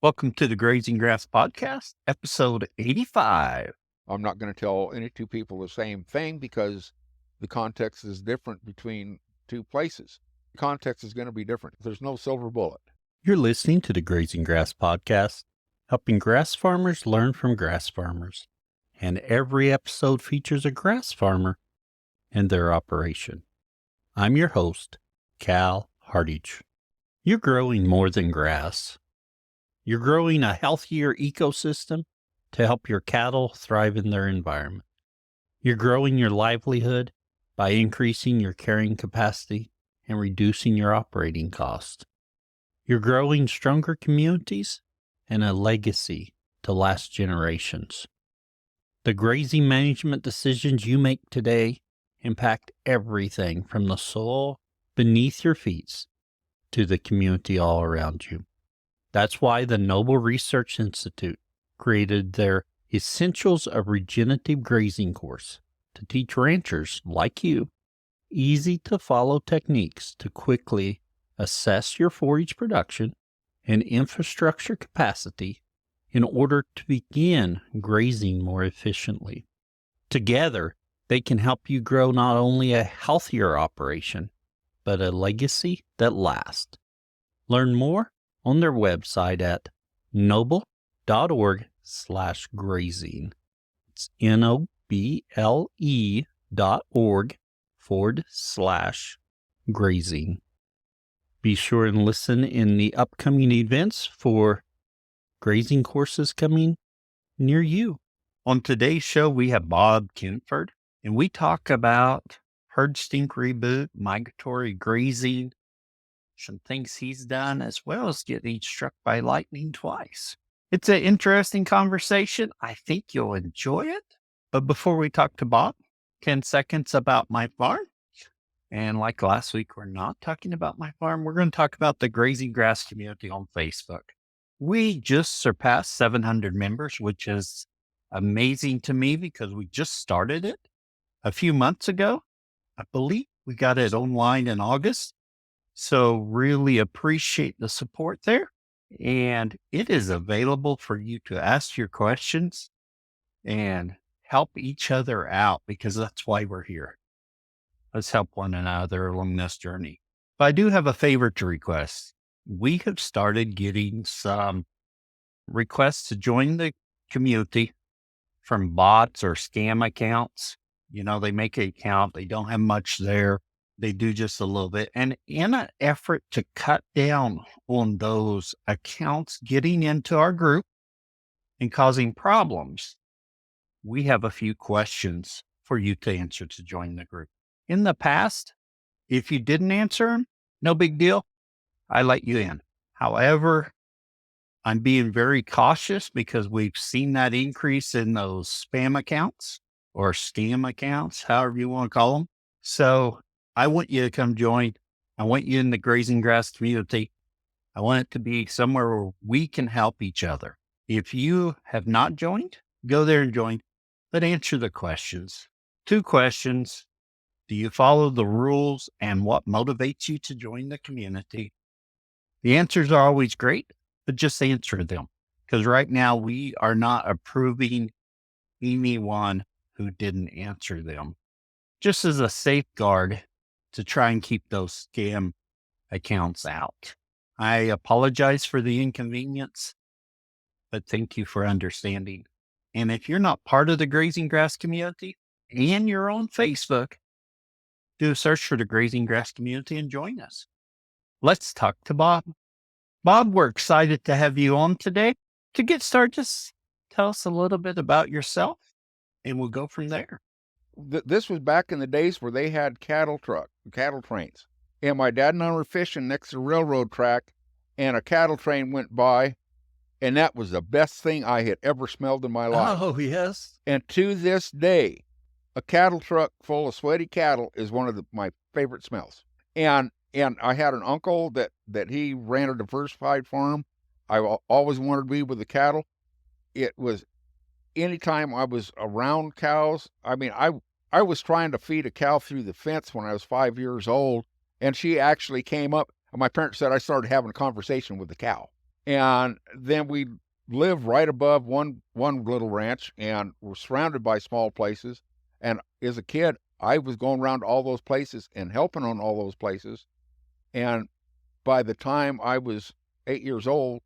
Welcome to the Grazing Grass Podcast, episode 85. I'm not going to tell any two people the same thing because the context is different between two places. The context is going to be different. There's no silver bullet. You're listening to the Grazing Grass Podcast, helping grass farmers learn from grass farmers. And every episode features a grass farmer and their operation. I'm your host, Cal Hardage. You're growing more than grass. You're growing a healthier ecosystem to help your cattle thrive in their environment. You're growing your livelihood by increasing your carrying capacity and reducing your operating costs. You're growing stronger communities and a legacy to last generations. The grazing management decisions you make today impact everything from the soil beneath your feet to the community all around you. That's why the Noble Research Institute created their Essentials of Regenerative Grazing course to teach ranchers like you easy-to-follow techniques to quickly assess your forage production and infrastructure capacity in order to begin grazing more efficiently. Together, they can help you grow not only a healthier operation, but a legacy that lasts. Learn more on their website at noble.org/grazing. It's noble.org/grazing. Be sure and listen in the upcoming events for grazing courses coming near you. On today's show, we have Bob Kinford, and we talk about herd stink reboot, migratory grazing, some things he's done, as well as getting struck by lightning twice. It's an interesting conversation. I think you'll enjoy it. But before we talk to Bob, 10 seconds about my farm. And like last week, we're not talking about my farm. We're going to talk about the grazing grass community on Facebook. We just surpassed 700 members, which is amazing to me because we just started it a few months ago. I believe we got it online in August. So really appreciate the support there. And it is available for you to ask your questions and help each other out because that's why we're here. Let's help one another along this journey. But I do have a favor to request. We have started getting some requests to join the community from bots or scam accounts. You know, they make an account, they don't have much there. They do just a little bit. And in an effort to cut down on those accounts getting into our group and causing problems, we have a few questions for you to answer to join the group. In the past, if you didn't answer them, no big deal. I let you in. However, I'm being very cautious because we've seen that increase in those spam accounts or scam accounts, however you want to call them. So I want you to come join. I want you in the grazing grass community. I want it to be somewhere where we can help each other. If you have not joined, go there and join, but answer the questions. 2 questions. Do you follow the rules and what motivates you to join the community? The answers are always great, but just answer them because right now we are not approving anyone who didn't answer them. Just as a safeguard to try and keep those scam accounts out. I apologize for the inconvenience, but thank you for understanding. And if you're not part of the grazing grass community and you're on Facebook, do a search for the grazing grass community and join us. Let's talk to Bob. Bob, we're excited to have you on today. To get started, just tell us a little bit about yourself and we'll go from there. This was back in the days where they had cattle trains. And my dad and I were fishing next to the railroad track, and a cattle train went by, and that was the best thing I had ever smelled in my life. Oh, yes. And to this day, a cattle truck full of sweaty cattle is one of my favorite smells. And I had an uncle that he ran a diversified farm. I always wanted to be with the cattle. It was anytime I was around cows. I mean, I was trying to feed a cow through the fence when I was 5 years old, and she actually came up, and my parents said I started having a conversation with the cow. And then we live right above one little ranch, and we're surrounded by small places. And as a kid, I was going around to all those places and helping on all those places. And by the time I was 8 years old,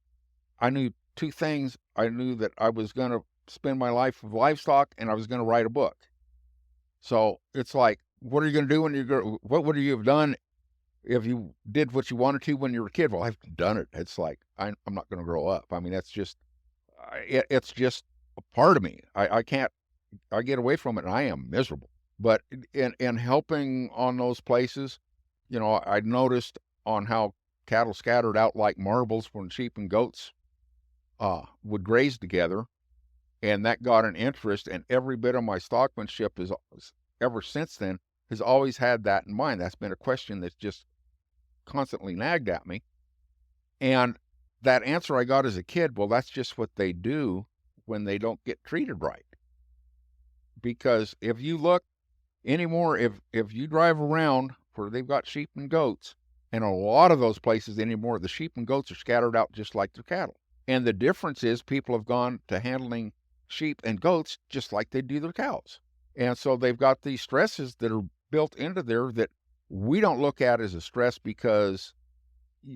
I knew two things. I knew that I was going to spend my life with livestock, and I was going to write a book. So it's like, what are you going to do when you grow? What would you have done if you did what you wanted to when you were a kid? Well, I've done it. It's like, I'm not going to grow up. I mean, that's just, it's just a part of me. I can't, I get away from it and I am miserable. But in helping on those places, I noticed on how cattle scattered out like marbles when sheep and goats would graze together. And that got an interest, and every bit of my stockmanship is ever since then has always had that in mind. That's been a question that's just constantly nagged at me. And that answer I got as a kid, well, that's just what they do when they don't get treated right. Because if you look anymore, if you drive around where they've got sheep and goats, and a lot of those places anymore, the sheep and goats are scattered out just like their cattle. And the difference is people have gone to handling sheep and goats just like they do their cows. And so they've got these stresses that are built into there that we don't look at as a stress because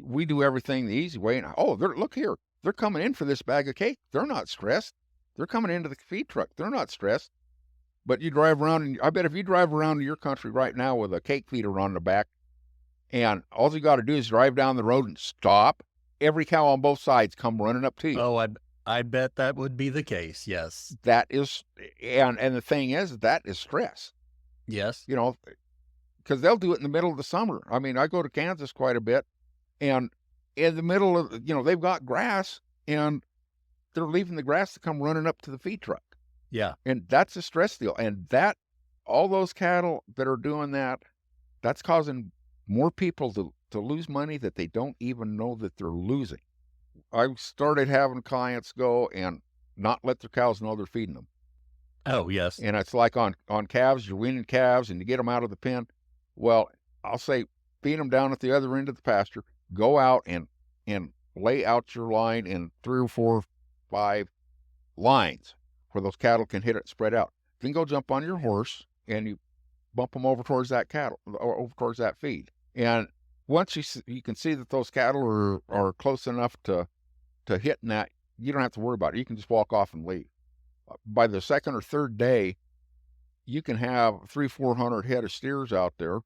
we do everything the easy way. And look here, they're coming in for this bag of cake. They're not stressed. They're coming into the feed truck. They're not stressed. But you drive around, and I bet if you drive around your country right now with a cake feeder on the back, and all you got to do is drive down the road and stop, every cow on both sides come running up to you. Oh, I bet that would be the case. Yes. That is, and the thing is, that is stress. Yes. Because they'll do it in the middle of the summer. I mean, I go to Kansas quite a bit, and in the middle of, they've got grass, and they're leaving the grass to come running up to the feed truck. Yeah. And that's a stress deal. And all those cattle that are doing that, that's causing more people to lose money that they don't even know that they're losing. I started having clients go and not let their cows know they're feeding them. Oh, yes. And it's like on calves, you're weaning calves and you get them out of the pen. Well, I'll say feed them down at the other end of the pasture, go out and lay out your line in 3 or 4, 5 lines where those cattle can hit it, spread out. Then go jump on your horse and you bump them over towards that cattle, or over towards that feed. And once you can see that those cattle are close enough to hitting that, you don't have to worry about it. You can just walk off and leave. By the second or third day, you can have 300-400 head of steers out there,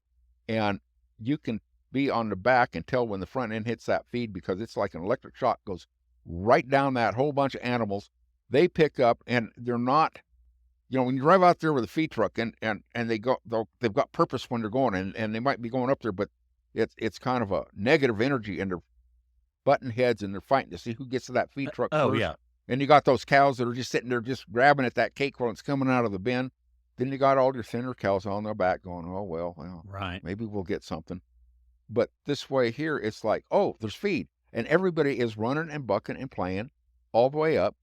and you can be on the back and tell when the front end hits that feed, because it's like an electric shock goes right down that whole bunch of animals. They pick up, and they're not, when you drive out there with a feed truck and they've got purpose when they're going, and they might be going up there, but it's kind of a negative energy, and they're butting heads and they're fighting to see who gets to that feed truck first. Oh, yeah. And you got those cows that are just sitting there just grabbing at that cake while it's coming out of the bin. Then you got all your thinner cows on their back going, oh, well, right. Maybe we'll get something. But this way here, it's like, oh, there's feed. And everybody is running and bucking and playing all the way up.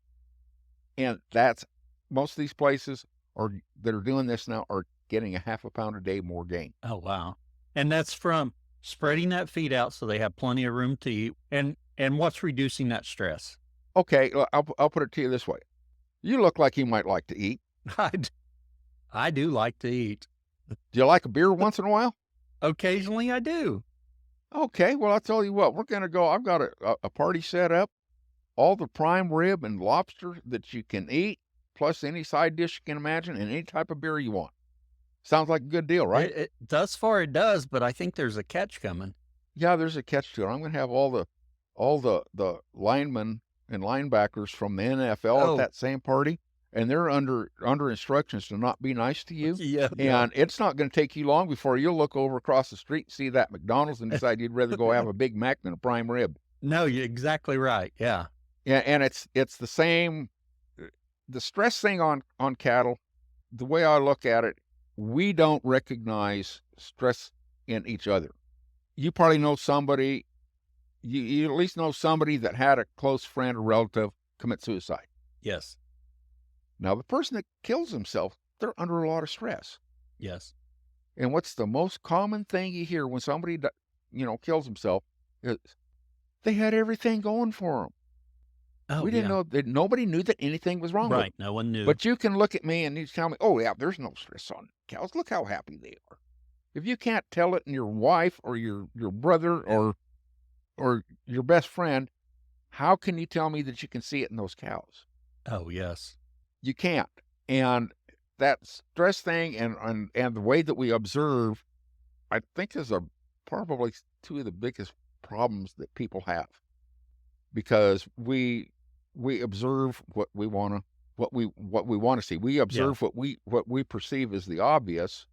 And that's, most of these places that are doing this now are getting a half a pound a day more gain. Oh, wow. And that's from spreading that feed out so they have plenty of room to eat. And what's reducing that stress? Okay, I'll put it to you this way. You look like you might like to eat. I do like to eat. Do you like a beer once in a while? Occasionally I do. Okay, well, I'll tell you what, we're going to go. I've got a party set up, all the prime rib and lobster that you can eat, plus any side dish you can imagine, and any type of beer you want. Sounds like a good deal, right? Thus far it does, but I think there's a catch coming. Yeah, there's a catch to it. I'm going to have all the linemen and linebackers from the NFL at that same party, and they're under instructions to not be nice to you. Yeah. And it's not going to take you long before you'll look over across the street and see that McDonald's and decide you'd rather go have a Big Mac than a prime rib. No, you're exactly right. Yeah. Yeah, and it's the same. The stress thing on cattle, the way I look at it, we don't recognize stress in each other. You probably know somebody, you at least know somebody that had a close friend or relative commit suicide. Yes. Now, the person that kills himself, they're under a lot of stress. Yes. And what's the most common thing you hear when somebody, kills himself is they had everything going for them. Oh, We didn't yeah. know that nobody knew that anything was wrong with them. Right. No one knew. But you can look at me and you tell me, oh, yeah, there's no stress on cows. Look how happy they are. If you can't tell it in your wife or your brother or your best friend, how can you tell me that you can see it in those cows? Oh, yes. You can't. And that stress thing and the way that we observe, I think is probably two of the biggest problems that people have, because we observe what we want to see. We Yeah. observe what we perceive as the obvious,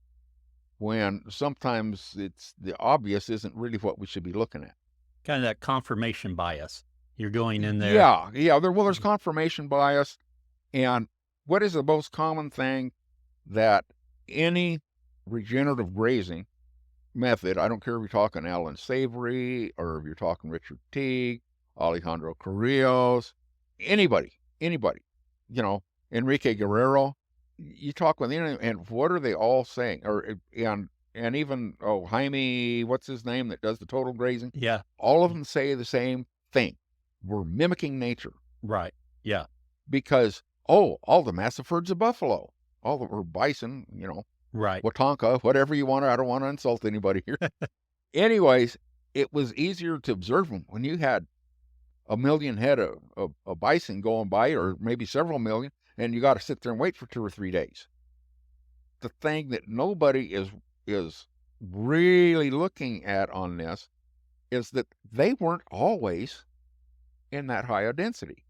when sometimes it's the obvious isn't really what we should be looking at. Kind of that confirmation bias. You're going in there. Yeah. There's confirmation bias. And what is the most common thing that any regenerative grazing method, I don't care if you're talking Alan Savory or if you're talking Richard Teague, Alejandro Carrillos, anybody, Enrique Guerrero, you talk with them, and what are they all saying? And even, Jaime, what's his name, that does the total grazing? Yeah. All of them say the same thing. We're mimicking nature, Right. Yeah. because, all the massive herds of buffalo, or bison, Right. Watonka, whatever you want. I don't want to insult anybody here. Anyways, it was easier to observe them when you had a million head of bison going by, or maybe several million, and you got to sit there and wait for 2 or 3 days. The thing that nobody is really looking at on this is that they weren't always in that high a density.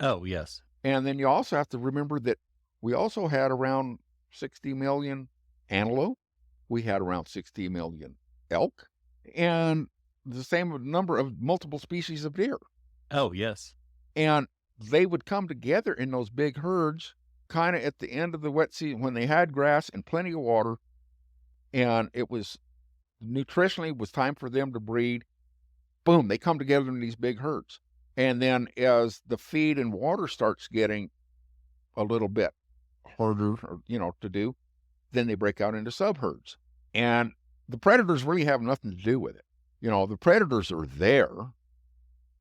Oh, yes. And then you also have to remember that we also had around 60 million antelope. We had around 60 million elk, and the same number of multiple species of deer. Oh, yes. And they would come together in those big herds kind of at the end of the wet season, when they had grass and plenty of water, and it was nutritionally was time for them to breed. Boom, they come together in these big herds. And then as the feed and water starts getting a little bit harder, to do, then they break out into subherds. And the predators really have nothing to do with it. The predators are there,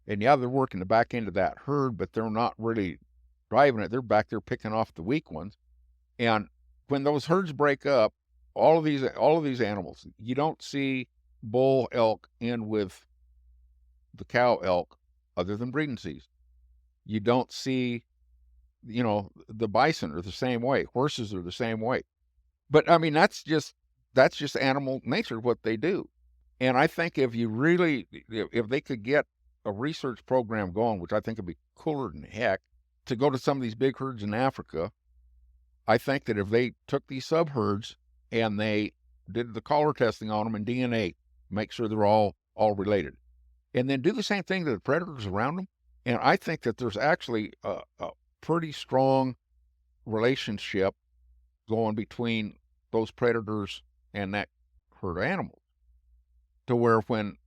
and yeah, they're working the back end of that herd, but they're not really driving it. They're back there picking off the weak ones. And when those herds break up, all of these animals, you don't see bull elk in with the cow elk other than breeding season. You don't see, the bison are the same way. Horses are the same way. But I mean, that's just animal nature, what they do. And I think if they could get a research program going, which I think would be cooler than heck, to go to some of these big herds in Africa, I think that if they took these subherds and they did the collar testing on them and DNA, make sure they're all related, and then do the same thing to the predators around them, and I think that there's actually a pretty strong relationship going between those predators and that herd of animals, to where when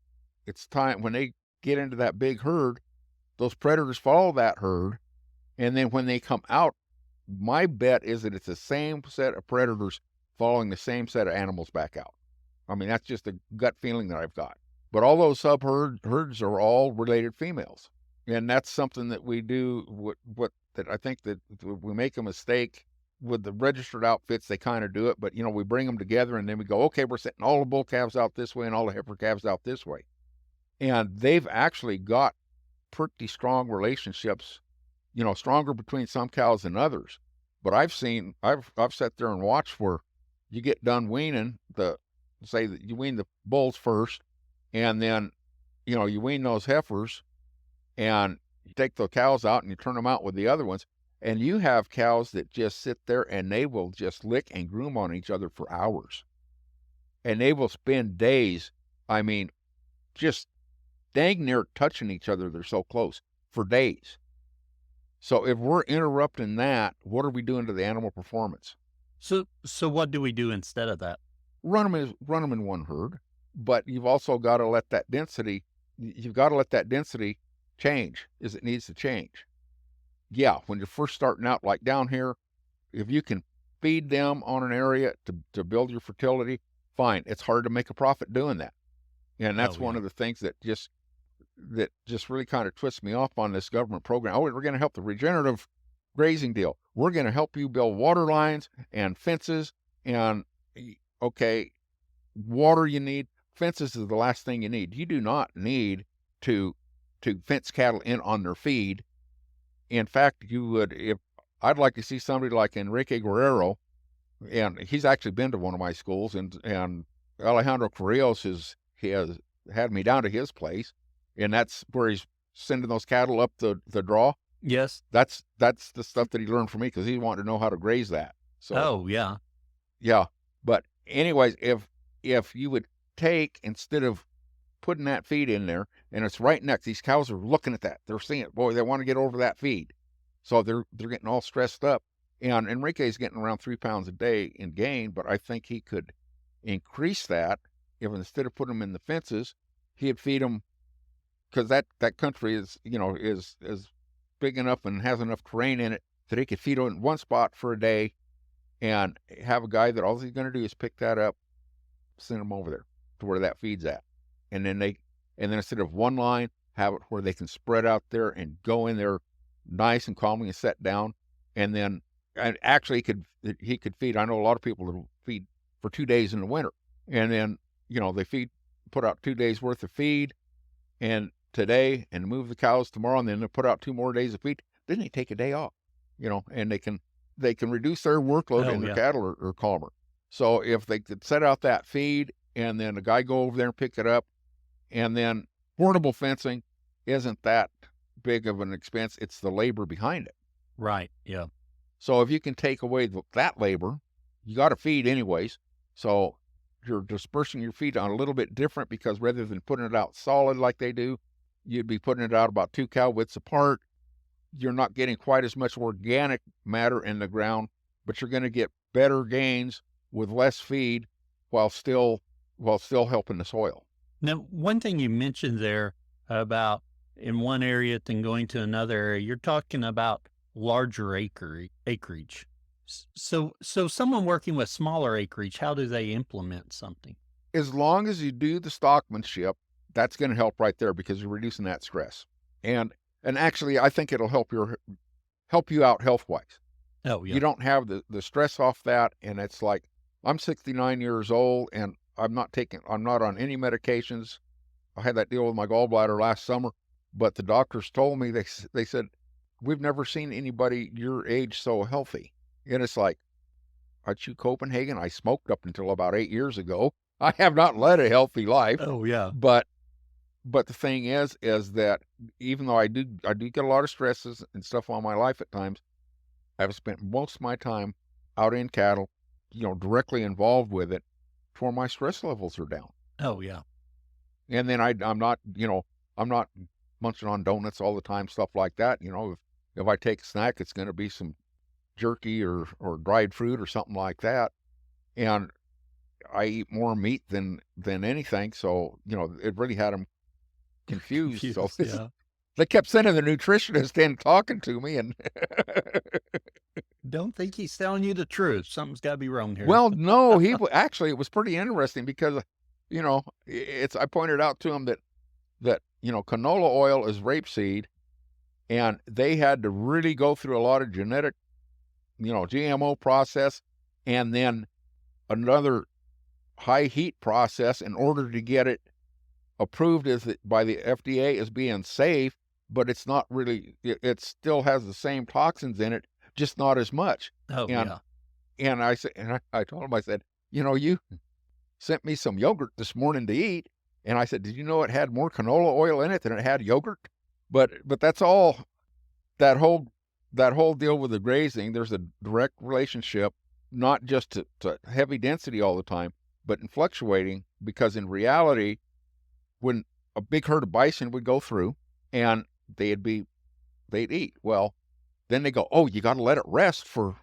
it's time, when they get into that big herd, those predators follow that herd, and then when they come out, my bet is that it's the same set of predators following the same set of animals back out. I mean, that's just a gut feeling that I've got. But all those herds are all related females, and that's something that we do. That I think that we make a mistake with the registered outfits. They kind of do it, but we bring them together and then we go, okay, we're setting all the bull calves out this way and all the heifer calves out this way, and they've actually got pretty strong relationships, stronger between some cows than others. But I've sat there and watched where you get done weaning say that you wean the bulls first, and then, you wean those heifers, and you take the cows out and you turn them out with the other ones, and you have cows that just sit there and they will just lick and groom on each other for hours. And they will spend days, I mean, just dang near touching each other. They're so close, for days. So if we're interrupting that, what are we doing to the animal performance? So what do we do instead of that? Run them in one herd, but you've also got to let that density. You've got to let that density change as it needs to change. Yeah, when you're first starting out, like down here, if you can feed them on an area to build your fertility, fine. It's hard to make a profit doing that, and that's one of the things that just that just really kind of twists me off on this government program. Oh, we're going to help the regenerative grazing deal. We're going to help you build water lines and fences. And okay, water you need. Fences is the last thing you need. You do not need to fence cattle in on their feed. In fact, you would, if I'd like to see somebody like Enrique Guerrero, and he's actually been to one of my schools, and Alejandro Carrillos he has had me down to his place, and that's where he's sending those cattle up the draw. Yes. That's the stuff that he learned from me, because he wanted to know how to graze that. So Oh, yeah. yeah. But anyways, if you would take, instead of putting that feed in there, and it's right next, these cows are looking at that. They're seeing it. Boy, they want to get over that feed. So they're getting all stressed up. And Enrique's getting around 3 pounds a day in gain, but I think he could increase that if, instead of putting them in the fences, he'd feed them, because that country is, is big enough and has enough terrain in it that he could feed them in one spot for a day, and have a guy that all he's going to do is pick that up, send them over there to where that feed's at. And then instead of one line, have it where they can spread out there and go in there nice and calmly and set down. And actually he could feed. I know a lot of people that feed for 2 days in the winter, and then they put out 2 days worth of feed, and today, and move the cows tomorrow, and then they put out 2 more days of feed. Then they take a day off, and they can reduce their workload, and their cattle are calmer. So if they could set out that feed, and then a guy go over there and pick it up, and then portable fencing isn't that big of an expense. It's the labor behind it. Right. Yeah. So if you can take away that labor, you got to feed anyways. So you're dispersing your feed on a little bit different, because rather than putting it out solid like they do, you'd be putting it out about 2 cow widths apart. You're not getting quite as much organic matter in the ground, but you're going to get better gains with less feed while still helping the soil. Now, one thing you mentioned there about in one area then going to another area, you're talking about larger acreage. So someone working with smaller acreage, how do they implement something? As long as you do the stockmanship, that's going to help right there, because you're reducing that stress. And actually, I think it'll help you out health-wise. Oh, yeah. You don't have the stress off that, and it's like, I'm 69 years old, and I'm not on any medications. I had that deal with my gallbladder last summer, but the doctors told me, they said, we've never seen anybody your age so healthy. And it's like, I chew Copenhagen. I smoked up until about 8 years ago. I have not led a healthy life. Oh, yeah. But the thing is that even though I do get a lot of stresses and stuff on my life at times, I've spent most of my time out in cattle, directly involved with it, before my stress levels are down. Oh, yeah. And then I'm not munching on donuts all the time, stuff like that. If I take a snack, it's going to be some jerky or dried fruit or something like that. And I eat more meat than anything. So, it really had them confused. So yeah. They kept sending the nutritionist in talking to me, and don't think he's telling you the truth. Something's got to be wrong here. Well, no, actually, it was pretty interesting, because, I pointed out to him that canola oil is rapeseed, and they had to really go through a lot of genetic, GMO process, and then another high heat process in order to get it approved by the FDA as being safe, but it's not really, it still has the same toxins in it, just not as much. Oh, yeah. And I said, and I told him, I said, you sent me some yogurt this morning to eat. And I said, did you know it had more canola oil in it than it had yogurt? But that's all, that whole deal with the grazing, there's a direct relationship, not just to heavy density all the time, but in fluctuating, because in reality, when a big herd of bison would go through and they'd eat, well, then they go, oh, you got to let it rest for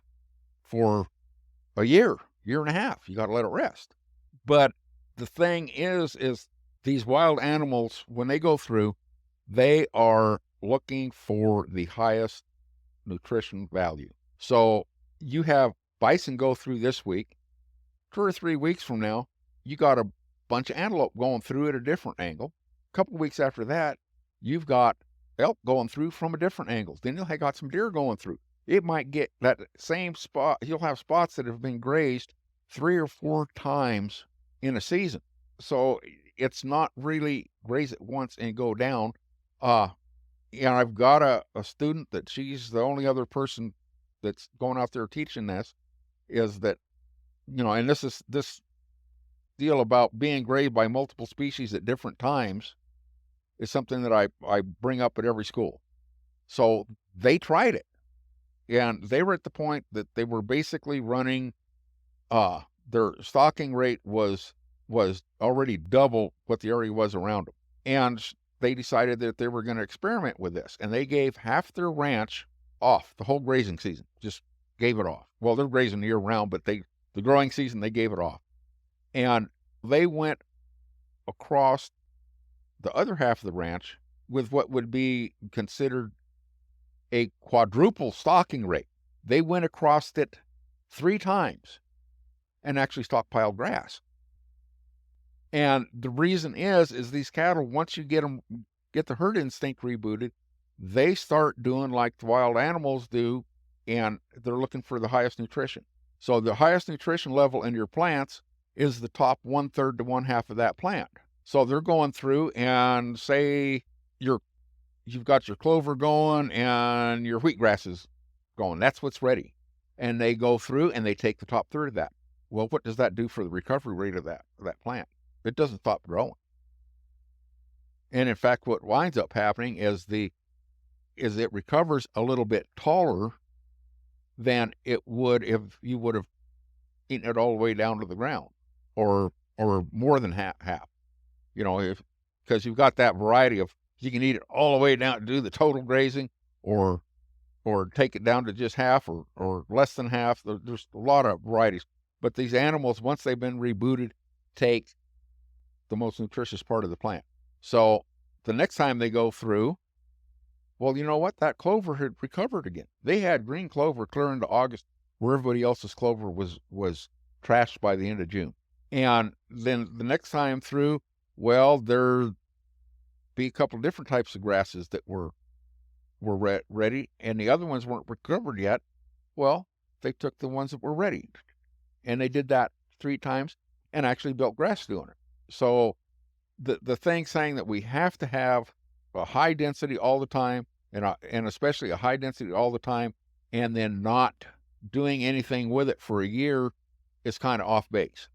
a year and a half. You got to let it rest. But the thing is these wild animals, when they go through, they are looking for the highest nutrition value. So you have bison go through this week. 2 or 3 weeks from now, you got a bunch of antelope going through at a different angle. A couple of weeks after that, you've got elk going through from a different angle. Then you'll have got some deer going through. It might get that same spot. You'll have spots that have been grazed 3 or 4 times in a season. So it's not really graze it once and go down. And I've got a student that she's the only other person that's going out there teaching this, is that, and this deal about being grazed by multiple species at different times is something that I bring up at every school. So they tried it, and they were at the point that they were basically running, their stocking rate was already double what the area was around them. And they decided that they were going to experiment with this, and they gave half their ranch off the whole grazing season, just gave it off. Well, they're grazing year round, but the growing season, they gave it off. And they went across the other half of the ranch with what would be considered a quadruple stocking rate. They went across it 3 times and actually stockpiled grass. And the reason is these cattle, once you get the herd instinct rebooted, they start doing like the wild animals do, and they're looking for the highest nutrition. So the highest nutrition level in your plants is the top 1/3 to 1/2 of that plant. So they're going through, and say you've got your clover going and your wheatgrass is going. That's what's ready. And they go through and they take the top 1/3 of that. Well, what does that do for the recovery rate of that plant? It doesn't stop growing. And in fact, what winds up happening is it recovers a little bit taller than it would if you would have eaten it all the way down to the ground, or more than half. Because you've got that variety of, you can eat it all the way down to do the total grazing, or take it down to just half, or less than half. There's a lot of varieties. But these animals, once they've been rebooted, take the most nutritious part of the plant. So the next time they go through, well, you know what? That clover had recovered again. They had green clover clear into August, where everybody else's clover was trashed by the end of June. And then the next time through, well, there'd be a couple of different types of grasses that were ready, and the other ones weren't recovered yet. Well, they took the ones that were ready, and they did that 3 times and actually built grass doing it. So the thing saying that we have to have a high density all the time, and especially a high density all the time, and then not doing anything with it for a year, is kind of off base.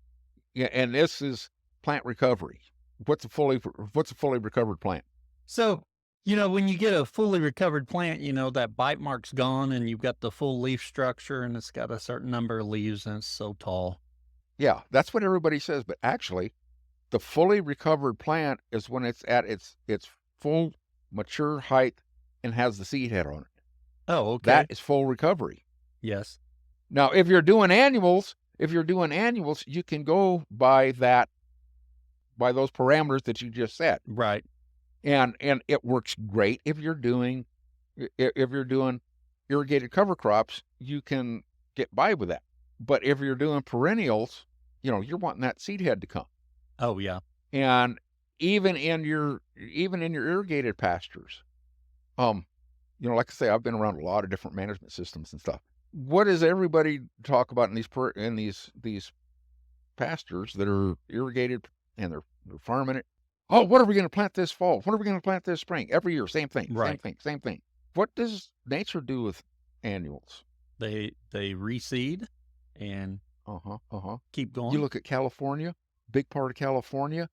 Yeah, and this is plant recovery. What's a fully recovered plant? So, when you get a fully recovered plant, that bite mark's gone and you've got the full leaf structure and it's got a certain number of leaves and it's so tall. Yeah, that's what everybody says. But actually, the fully recovered plant is when it's at its full mature height and has the seed head on it. Oh, okay. That is full recovery. Yes. Now, if you're doing annuals, you can go by those parameters that you just set. Right. And it works great if you're doing irrigated cover crops. You can get by with that. But if you're doing perennials, you're wanting that seed head to come. Oh yeah. And even in your irrigated pastures, like I say, I've been around a lot of different management systems and stuff. What does everybody talk about in these pastures that are irrigated and they're farming it? Oh, what are we going to plant this fall? What are we going to plant this spring? Every year, same thing, Right. same thing. What does nature do with annuals? They reseed and keep going. You look at California. Big part of California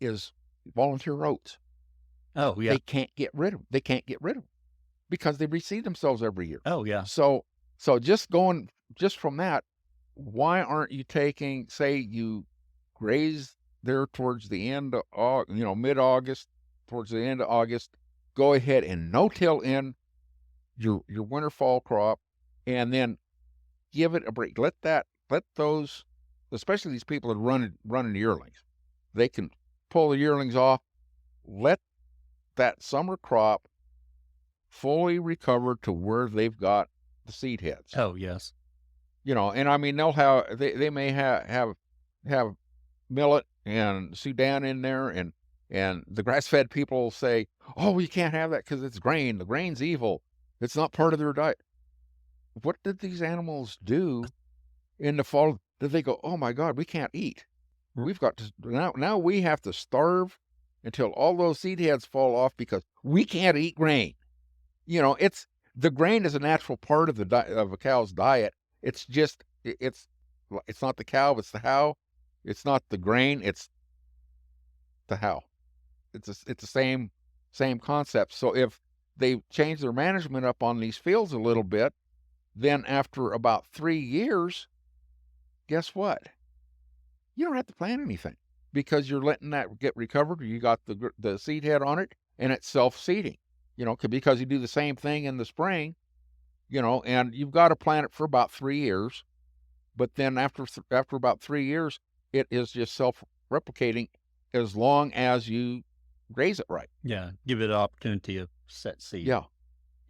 is volunteer oats. Oh yeah. They can't get rid of them because they reseed themselves every year. Oh yeah. So just from that, why aren't you taking, say you graze there towards the end of mid-August, towards the end of August, go ahead and no-till in your winter fall crop, and then give it a break. Let those, especially these people that are running yearlings, they can pull the yearlings off. Let that summer crop fully recover to where they've got the seed heads. Oh yes. And I mean, they may have millet and Sudan in there, and And the grass-fed people say, oh, you can't have that because it's grain. The grain's evil. It's not part of their diet. What did these animals do in the fall? Did they go, oh my God, we can't eat? We've got to, now we have to starve until all those seed heads fall off because we can't eat grain. It's the grain is a natural part of of a cow's diet. It's just, it's not the cow, it's the how. It's not the grain, it's the how. It's the same concept. So if they change their management up on these fields a little bit, then after about 3 years, guess what? You don't have to plant anything because you're letting that get recovered. You got the seed head on it, and it's self-seeding. Because you do the same thing in the spring, and you've got to plant it for about 3 years. But then after about 3 years, it is just self-replicating as long as you graze it right. Yeah. Give it an opportunity of set seed. Yeah.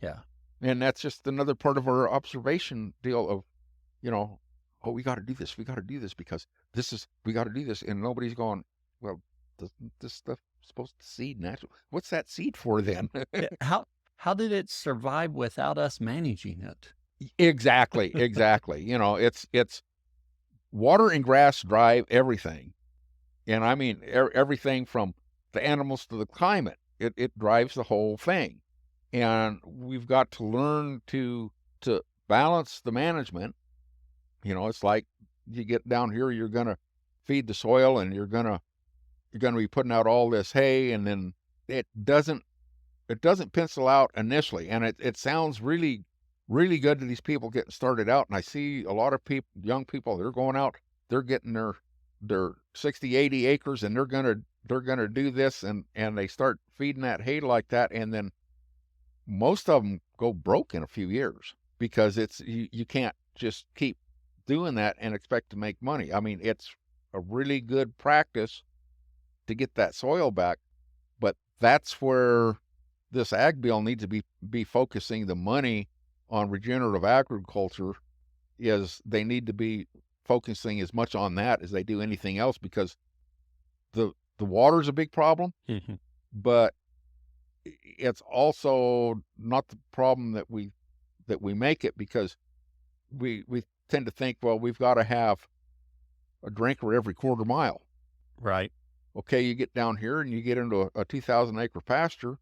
Yeah. And that's just another part of our observation deal of, oh, we got to do this. We got to do this because we got to do this. And nobody's going, well, this stuff supposed to seed natural. What's that seed for then? How did it survive without us managing it? Exactly. It's water and grass drive everything. And I mean, everything from the animals to the climate, it drives the whole thing. And we've got to learn to balance the management. It's like you get down here, you're going to feed the soil and you're going to be putting out all this hay, and then it doesn't pencil out initially. And it sounds really, really good to these people getting started out. And I see a lot of young people, they're going out, they're getting their 60, 80 acres, and they're going to do this, and they start feeding that hay like that. And then most of them go broke in a few years because you can't just keep doing that and expect to make money. I mean, it's a really good practice to get that soil back, but that's where this ag bill needs to be focusing the money on regenerative agriculture. Is they need to be focusing as much on that as they do anything else, because the water's a big problem, Mm-hmm. but it's also not the problem that we make it, because we tend to think, well, we've got to have a drinker every quarter mile. Right. Okay, you get down here and you get into a 2,000 acre pasture,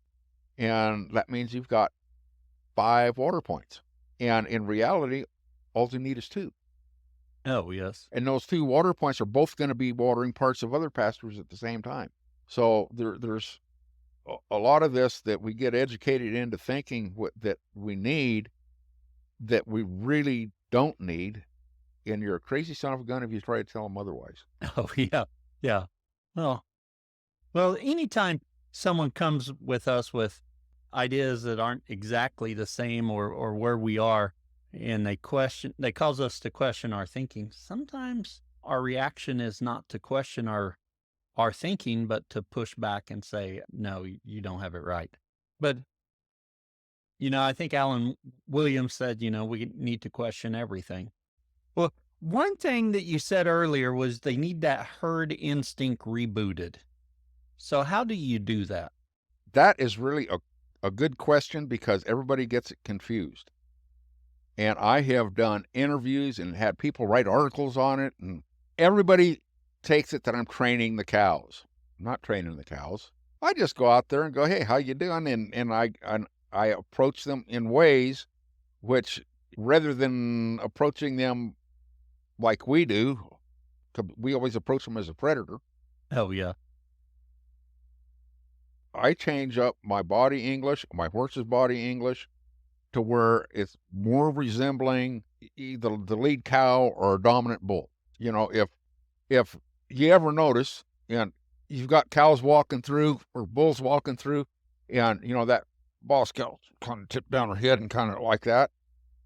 and that means you've got 5 water points. And in reality, all you need is 2. Oh, yes. And those 2 water points are both going to be watering parts of other pastures at the same time. So there's a lot of this that we get educated into thinking that we need, that we really don't need. And you're a crazy son of a gun if you try to tell them otherwise. Oh, yeah. Yeah. Well, anytime someone comes with us with ideas that aren't exactly the same or where we are, and they cause us to question our thinking, sometimes our reaction is not to question our thinking, but to push back and say, no, you don't have it right. But, I think Alan Williams said, we need to question everything. Well, one thing that you said earlier was they need that herd instinct rebooted. So how do you do that? That is really a good question, because everybody gets it confused. And I have done interviews and had people write articles on it, and everybody takes it that I'm training the cows. I'm not training the cows. I just go out there and go, hey, how you doing? And I approach them in ways which, rather than approaching them like we do, 'cause we always approach them as a predator, Oh, yeah. I change up my body English, my horse's body English, to where it's more resembling either the lead cow or a dominant bull. If you ever notice, and you've got cows walking through or bulls walking through, and that boss cow kind of tipped down her head and kind of like that,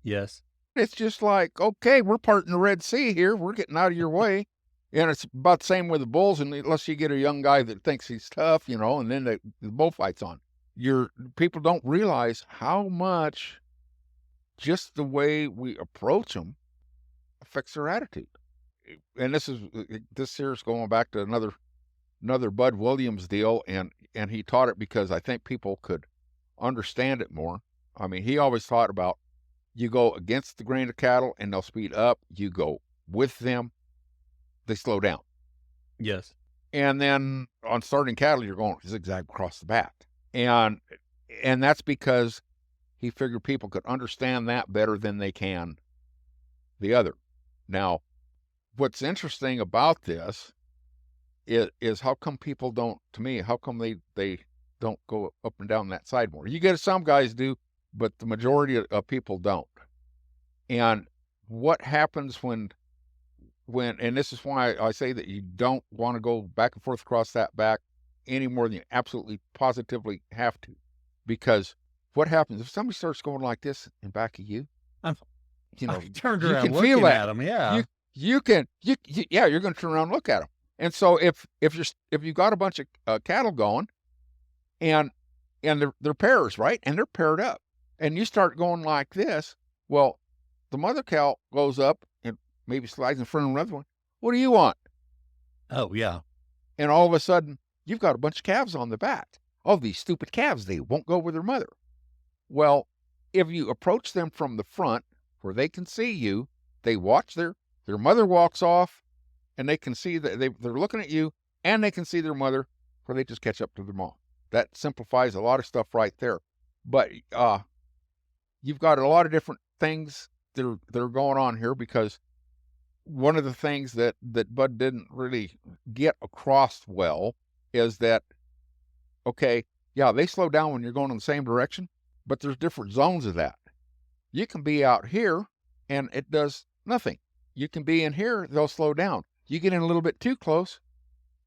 Yes. it's just like, okay, we're parting the Red Sea here. We're getting out of your way. And it's about the same with the bulls, unless you get a young guy that thinks he's tough, and then the bullfight's on. People don't realize how much just the way we approach them affects their attitude. And this here is going back to another another Bud Williams deal, and he taught it because I think people could understand it more. I mean, he always taught about you go against the grain of cattle and they'll speed up. You go with them, they slow down. Yes. And then on starting cattle, you're going zigzag across the back. And that's because he figured people could understand that better than they can the other. Now, what's interesting about this is how come people don't, to me, how come they don't go up and down that side more? You get some guys do, but the majority of people don't. And what happens when, and this is why I say that you don't want to go back and forth across that back any more than you absolutely positively have to. Because what happens if somebody starts going like this in back of you? You know, I turned you around can feel looking that. at them. Yeah. You're going to turn around and look at them. And so if you've got a bunch of cattle going, and they're pairs, right? And they're paired up, and you start going like this, well, the mother cow goes up and maybe slides in front of another one. What do you want? Oh, yeah. And all of a sudden, you've got a bunch of calves on the back. Oh, these stupid calves, they won't go with their mother. Well, if you approach them from the front where they can see you, they watch their mother walks off, and they can see that they're looking at you, and they can see their mother where they just catch up to their mom. That simplifies a lot of stuff right there. But you've got a lot of different things that are going on here, because one of the things that Bud didn't really get across well is that, okay, yeah, they slow down when you're going in the same direction, but there's different zones of that. You can be out here and it does nothing. You can be in here, they'll slow down. You get in a little bit too close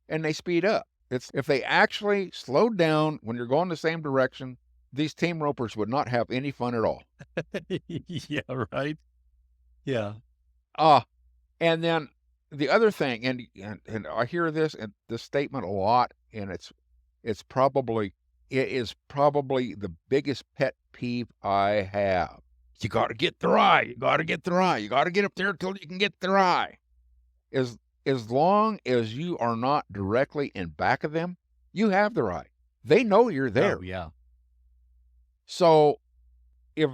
and they speed up. It's if they actually slowed down when you're going the same direction, these team ropers would not have any fun at all. Yeah, right. Yeah. And then the other thing, and I hear this statement a lot, and it is probably the biggest pet peeve I have. You got to get the rye. You got to get the rye. You got to get up there until you can get the rye. As long as you are not directly in back of them, you have the rye. They know you're there. Oh, yeah. So if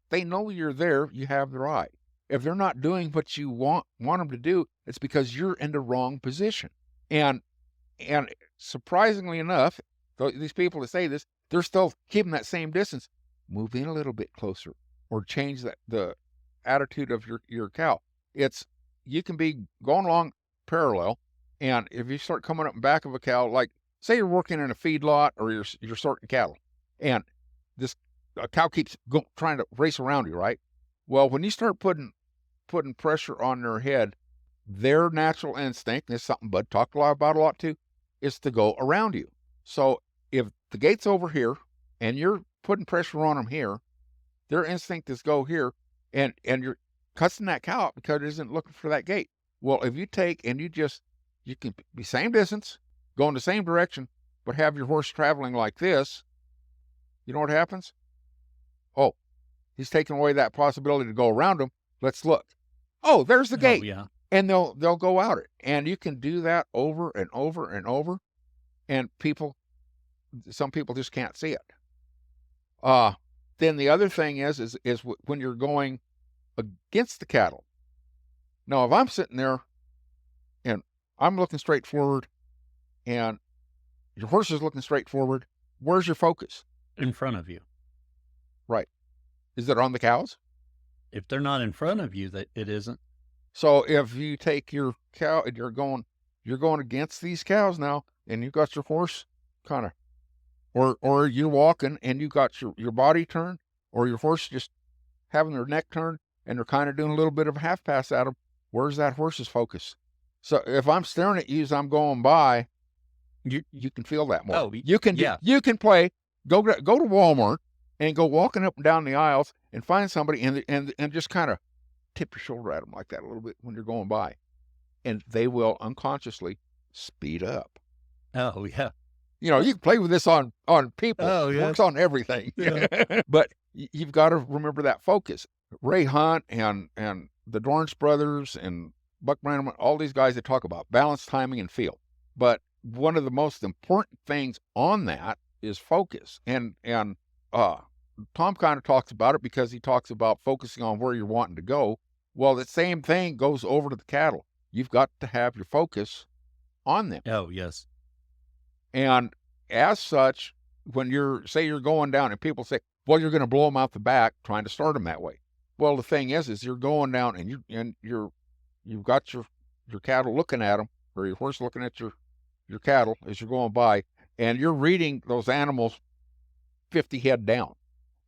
they know you're there, you have the rye. If they're not doing what you want them to do, it's because you're in the wrong position. And surprisingly enough, these people that say this, they're still keeping that same distance. Move in a little bit closer, or change the attitude of your cow. You can be going along parallel, and if you start coming up in back of a cow, like say you're working in a feedlot or you're sorting cattle, and a cow keeps trying to race around you, right? Well, when you start putting pressure on their head, their natural instinct, and this is something Bud talked about a lot too, is to go around you. So if the gate's over here and you're putting pressure on them here, their instinct is go here, and you're cussing that cow out because it isn't looking for that gate. Well, if you take and you can be same distance, go in the same direction, but have your horse traveling like this, you know what happens? Oh, he's taking away that possibility to go around them. Let's look. Oh, there's the gate. Oh, yeah. And they'll go out it. And you can do that over and over and over. And some people just can't see it. Then the other thing is when you're going against the cattle. Now, if I'm sitting there and I'm looking straight forward and your horse is looking straight forward, where's your focus? In front of you. Right. Is it on the cows? If they're not in front of you, it isn't. So if you take your cow and you're going against these cows now, and you've got your horse kind of, or you're walking and you got your body turned, or your horse just having their neck turned, and they're kind of doing a little bit of a half pass at them, where's that horse's focus? So if I'm staring at you as I'm going by, you can feel that more. Oh, you can play, go to Walmart and go walking up and down the aisles and find somebody and just kind of tip your shoulder at them like that a little bit when you're going by, and they will unconsciously speed up. Oh, yeah. You can play with this on people. Oh, yeah. It works on everything. Yeah. But you've got to remember that focus. Ray Hunt and the Dorrance brothers and Buck Brannaman, all these guys that talk about balance, timing, and feel. But one of the most important things on that is focus. And Tom kind of talks about it because he talks about focusing on where you're wanting to go. Well, the same thing goes over to the cattle. You've got to have your focus on them. Oh, yes. And as such, when you're going down and people say, well, you're going to blow them out the back trying to start them that way. Well, the thing is you're going down and you've got your cattle looking at them, or your horse looking at your cattle as you're going by, and you're reading those animals 50 head down.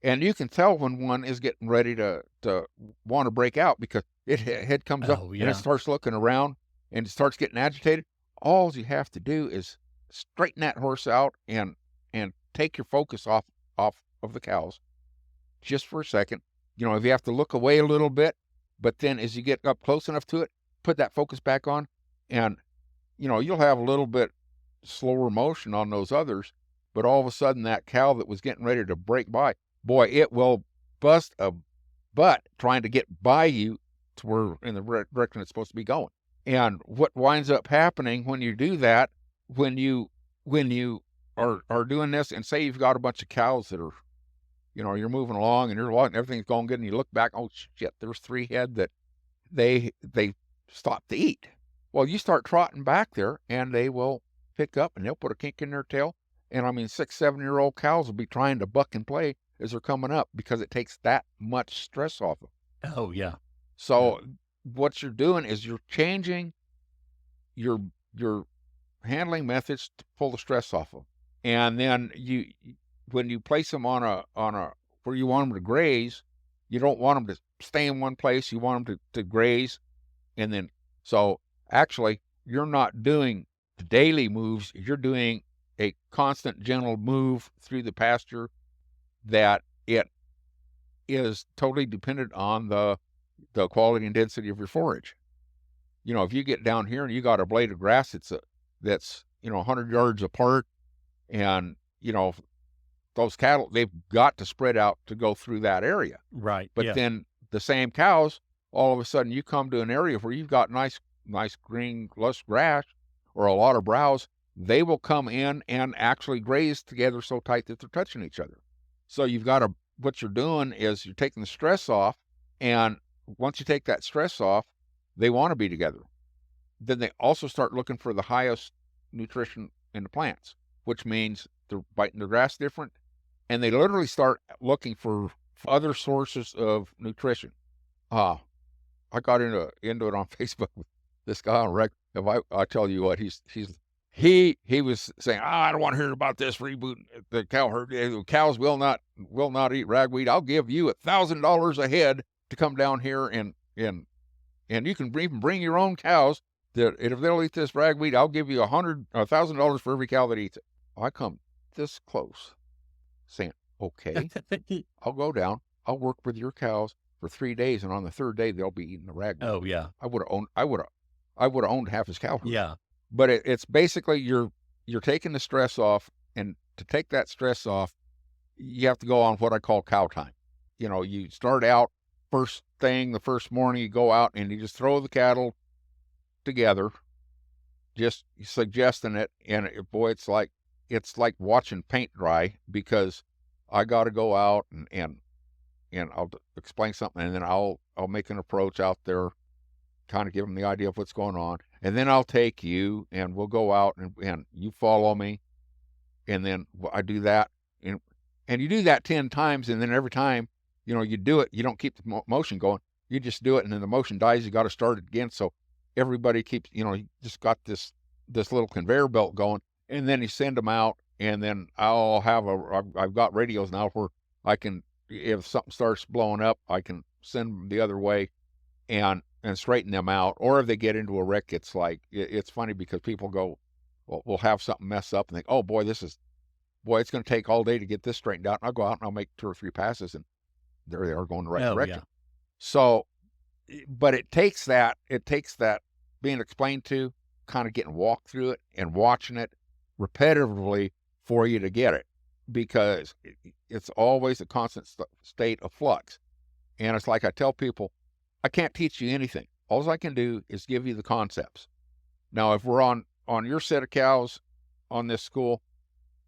And you can tell when one is getting ready to want to break out, because head comes up and it starts looking around and it starts getting agitated. All you have to do is straighten that horse out and take your focus off of the cows just for a second. If you have to look away a little bit, but then as you get up close enough to it, put that focus back on, and you'll have a little bit slower motion on those others, but all of a sudden that cow that was getting ready to break by, boy, it will bust a butt trying to get by you to where in the direction it's supposed to be going. And what winds up happening when you do that, when you are doing this, and say you've got a bunch of cows that are, you're moving along and everything's going good, and you look back, oh shit, there's 3 head that they stopped to eat. Well, you start trotting back there and they will pick up and they'll put a kink in their tail. And 6-7-year-old cows will be trying to buck and play as they're coming up, because it takes that much stress off them. Oh, yeah. So what you're doing is you're changing your handling methods to pull the stress off them. And then when you place them on a where you want them to graze, you don't want them to stay in one place. You want them to graze. And then, so actually you're not doing the daily moves. You're doing a constant, gentle move through the pasture that it is totally dependent on the quality and density of your forage. If you get down here and you got a blade of grass that's 100 yards apart, and those cattle, they've got to spread out to go through that area. Right. But then the same cows, all of a sudden you come to an area where you've got nice green lush grass or a lot of browse, they will come in and actually graze together so tight that they're touching each other. So what you're doing is you're taking the stress off, and once you take that stress off, they want to be together. Then they also start looking for the highest nutrition in the plants, which means they're biting the grass different, and they literally start looking for other sources of nutrition. I got into it on Facebook with this guy on rec. If I tell you what, he was saying, I don't want to hear about this rebooting the cow herd. Cows will not eat ragweed. I'll give you $1,000 a head to come down here and you can even bring your own cows. That if they'll eat this ragweed, I'll give you $1,000 for every cow that eats it. I come this close, saying, okay, I'll go down. I'll work with your cows for 3 days, and on the 3rd day they'll be eating the ragweed. Oh yeah. I would have owned half his cow herd. Yeah. But it's basically you're taking the stress off, and to take that stress off, you have to go on what I call cow time. You start out first thing, the first morning, you go out and you just throw the cattle together, just suggesting it, and boy, it's like watching paint dry, because I got to go out and I'll explain something, and then I'll make an approach out there, kind of give them the idea of what's going on, and then I'll take you and we'll go out and you follow me, and then I do that, and you do that 10 times, and then every time you do it, you don't keep the motion going, you just do it, and then the motion dies, you got to start it again. So everybody keeps, you just got this little conveyor belt going, and then you send them out, and then I've got radios now where I can, if something starts blowing up, I can send them the other way and straighten them out. Or if they get into a wreck, it's funny because people go, well, we'll have something mess up and think, oh boy, it's going to take all day to get this straightened out. And I'll go out and I'll make 2 or 3 passes, and there they are going the right direction. Yeah. So, but it takes that being explained to, kind of getting walked through it and watching it repetitively for you to get it, because it's always a constant state of flux. And it's like I tell people, I can't teach you anything. All I can do is give you the concepts. Now, if we're on on your set of cows on this school,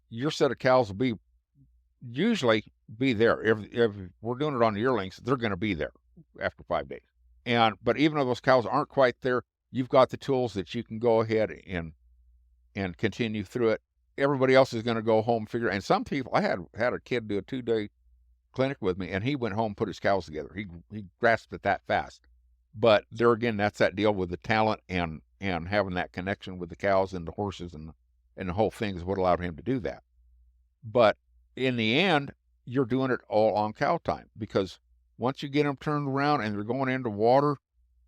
your set of cows will usually be there. If we're doing it on the yearlings, they're going to be there after 5 days. But even though those cows aren't quite there, you've got the tools that you can go ahead and continue through it. Everybody else is going to go home figure. And some people, I had a kid do a 2-day clinic with me, and he went home and put his cows together. He grasped it that fast. But there again, that's that deal with the talent and having that connection with the cows and the horses and the whole thing is what allowed him to do that. But in the end, you're doing it all on cow time, because once you get them turned around and they're going into water,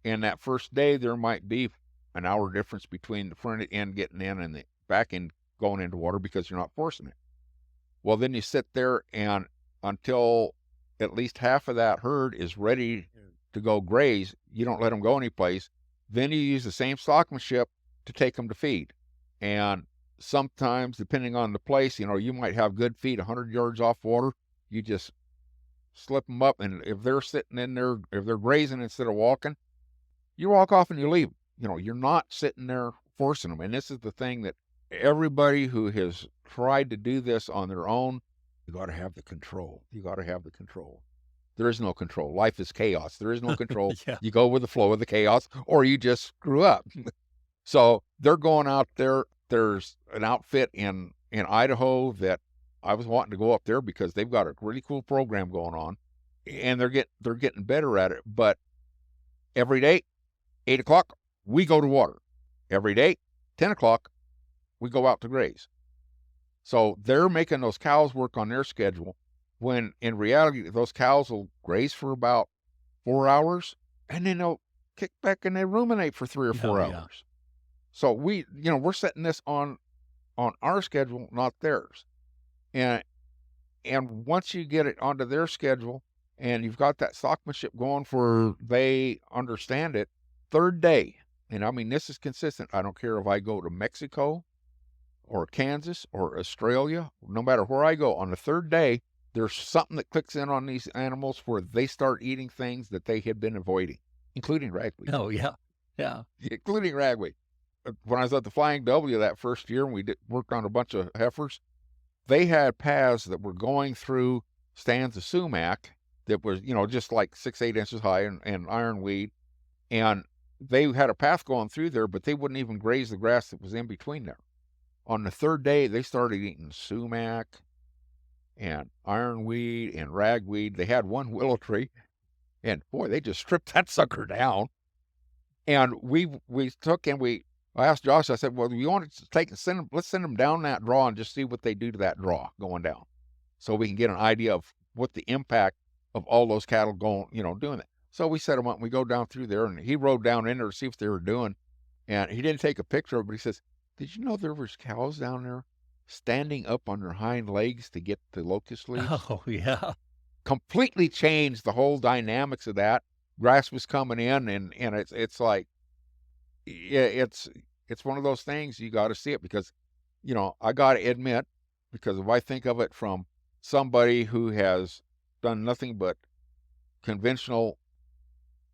and that first day there might be an hour difference between the front end getting in and the back end going into water because you're not forcing it. Well, then you sit there and until at least half of that herd is ready to go graze, you don't let them go anyplace. Then you use the same stockmanship to take them to feed. And sometimes, depending on the place, you might have good feed 100 yards off water. You just slip them up, and if they're sitting in there, if they're grazing instead of walking, you walk off and you leave. You're not sitting there forcing them. And this is the thing that everybody who has tried to do this on their own, you got to have the control. You got to have the control. There is no control. Life is chaos. There is no control. Yeah. You go with the flow of the chaos, or you just screw up. So they're going out there. There's an outfit in Idaho that I was wanting to go up there because they've got a really cool program going on, and they're getting better at it. But every day, 8 o'clock, we go to water. Every day, 10 o'clock, we go out to graze. So they're making those cows work on their schedule, when in reality, those cows will graze for about 4 hours, and then they'll kick back and they ruminate for 3 or 4 hours. Yeah. So we're setting this on our schedule, not theirs. And once you get it onto their schedule and you've got that stockmanship going for they understand it, third day, and I mean, this is consistent. I don't care if I go to Mexico or Kansas or Australia, no matter where I go, on the third day, there's something that clicks in on these animals where they start eating things that they had been avoiding, including ragweed. Oh, yeah. Yeah. Including ragweed. When I was at the Flying W that first year and we worked on a bunch of heifers, they had paths that were going through stands of sumac that was, just like 6-8 inches high and ironweed. And they had a path going through there, but they wouldn't even graze the grass that was in between there. On the third day, they started eating sumac and ironweed and ragweed. They had one willow tree, and boy, they just stripped that sucker down. And I asked Josh, I said, well, you want to let's send them down that draw and just see what they do to that draw going down, so we can get an idea of what the impact of all those cattle doing that. So we set them up and we go down through there, and he rode down in there to see what they were doing. And he didn't take a picture of it, but he says, did you know there was cows down there standing up on their hind legs to get the locust leaves? Oh, yeah. Completely changed the whole dynamics of that. Grass was coming in, and it's like, it's one of those things you got to see it, because, I got to admit, because if I think of it from somebody who has done nothing but conventional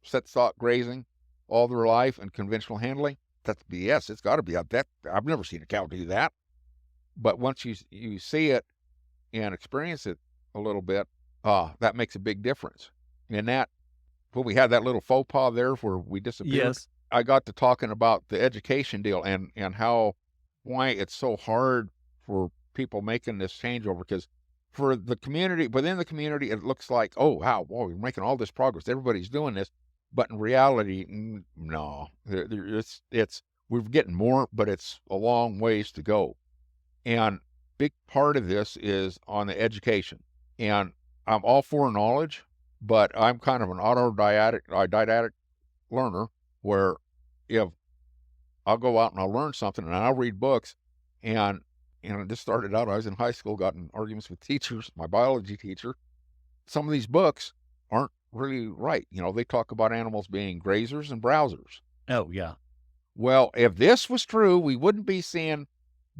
set stock grazing all their life and conventional handling, that's BS. It's got to be that. I've never seen a cow do that. But once you see it and experience it a little bit, that makes a big difference. And that, when we had that little faux pas there where we disappeared, Yes. I got to talking about the education deal and why it's so hard for people making this changeover, because for the community, within the community, it looks like, oh, wow, whoa, we're making all this progress. Everybody's doing this. But in reality, no, we're getting more, but it's a long ways to go. And big part of this is on the education. And I'm all for knowledge, but I'm kind of an didactic learner, where if I'll go out and I'll learn something and I'll read books, and it just started out, I was in high school, got in arguments with teachers, my biology teacher. Some of these books aren't really right. They talk about animals being grazers and browsers. Oh, yeah. Well, if this was true, we wouldn't be seeing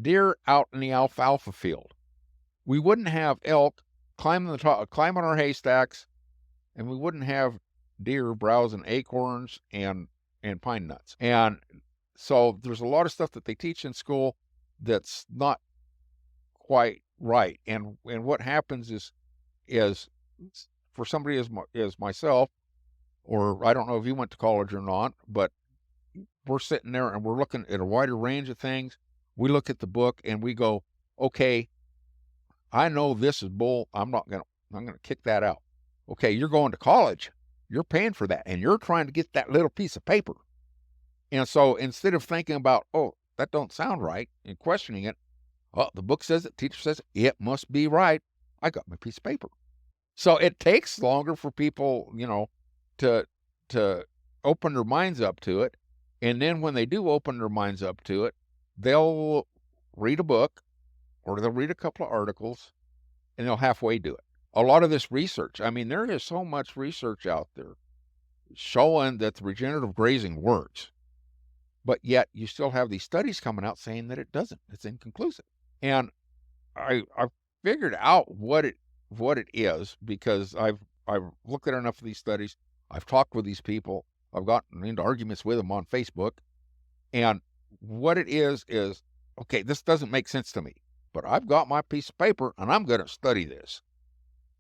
deer out in the alfalfa field. We wouldn't have elk climbing our haystacks, and we wouldn't have deer browsing acorns and pine nuts. And so there's a lot of stuff that they teach in school that's not quite right. And what happens is for somebody as myself, or I don't know if you went to college or not, but we're sitting there and we're looking at a wider range of things. We look at the book and we go, okay, I know this is bull. I'm gonna kick that out. Okay, you're going to college. You're paying for that, and you're trying to get that little piece of paper. And so instead of thinking about, oh, that don't sound right, and questioning it, oh, the book says it, teacher says it must be right. I got my piece of paper. So it takes longer for people, to open their minds up to it. And then when they do open their minds up to it, they'll read a book or they'll read a couple of articles and they'll halfway do it. A lot of this research, I mean, there is so much research out there showing that the regenerative grazing works, but yet you still have these studies coming out saying that it doesn't. It's inconclusive. And I figured out what it is because I've looked at enough of these studies. I've talked with these people. I've gotten into arguments with them on Facebook. And what it is, okay, this doesn't make sense to me, but I've got my piece of paper and I'm going to study this.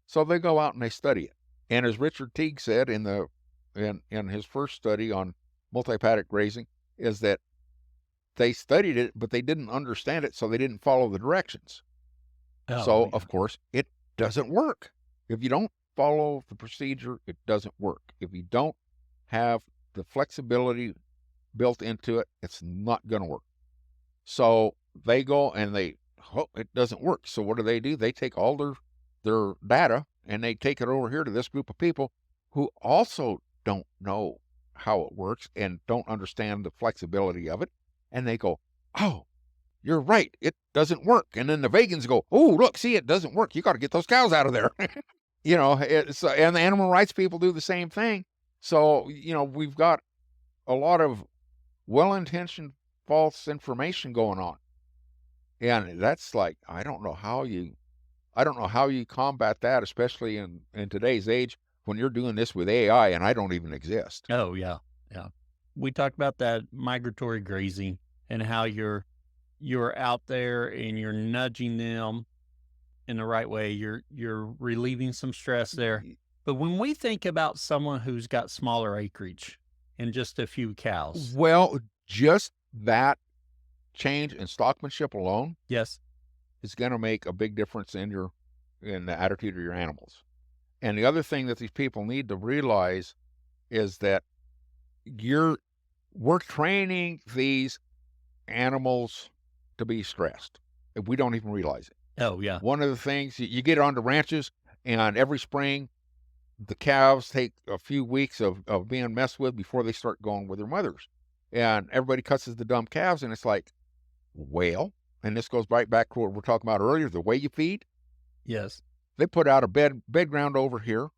So they go out and they study it. And as Richard Teague said in his first study on multi-paddock grazing, is that they studied it, but they didn't understand it, so they didn't follow the directions. So, of course, it doesn't work. If you don't follow the procedure, it doesn't work. If you don't have the flexibility built into it, it's not going to work. So they go and it doesn't work. So what do? They take all their data and they take it over here to this group of people who also don't know how it works and don't understand the flexibility of it. And they go, oh, you're right, it doesn't work. And then the vegans go, oh, look, see, it doesn't work. You got to get those cows out of there. And the animal rights people do the same thing. So, we've got a lot of well-intentioned false information going on. And that's like, I don't know how you combat that, especially in today's age when you're doing this with AI and I don't even exist. Oh, yeah. Yeah. We talked about that migratory grazing and how you're out there and you're nudging them in the right way. You're relieving some stress there. But when we think about someone who's got smaller acreage and just a few cows. Well, just that change in stockmanship alone. Yes. Is going to make a big difference in the attitude of your animals. And the other thing that these people need to realize is that we're training these animals to be stressed. If we don't even realize it. Oh, yeah. One of the things, you get onto ranches and every spring, the calves take a few weeks of being messed with before they start going with their mothers. And everybody cusses the dumb calves and it's like, well, and this goes right back to what we were talking about earlier, the way you feed. Yes. They put out a bed ground over here,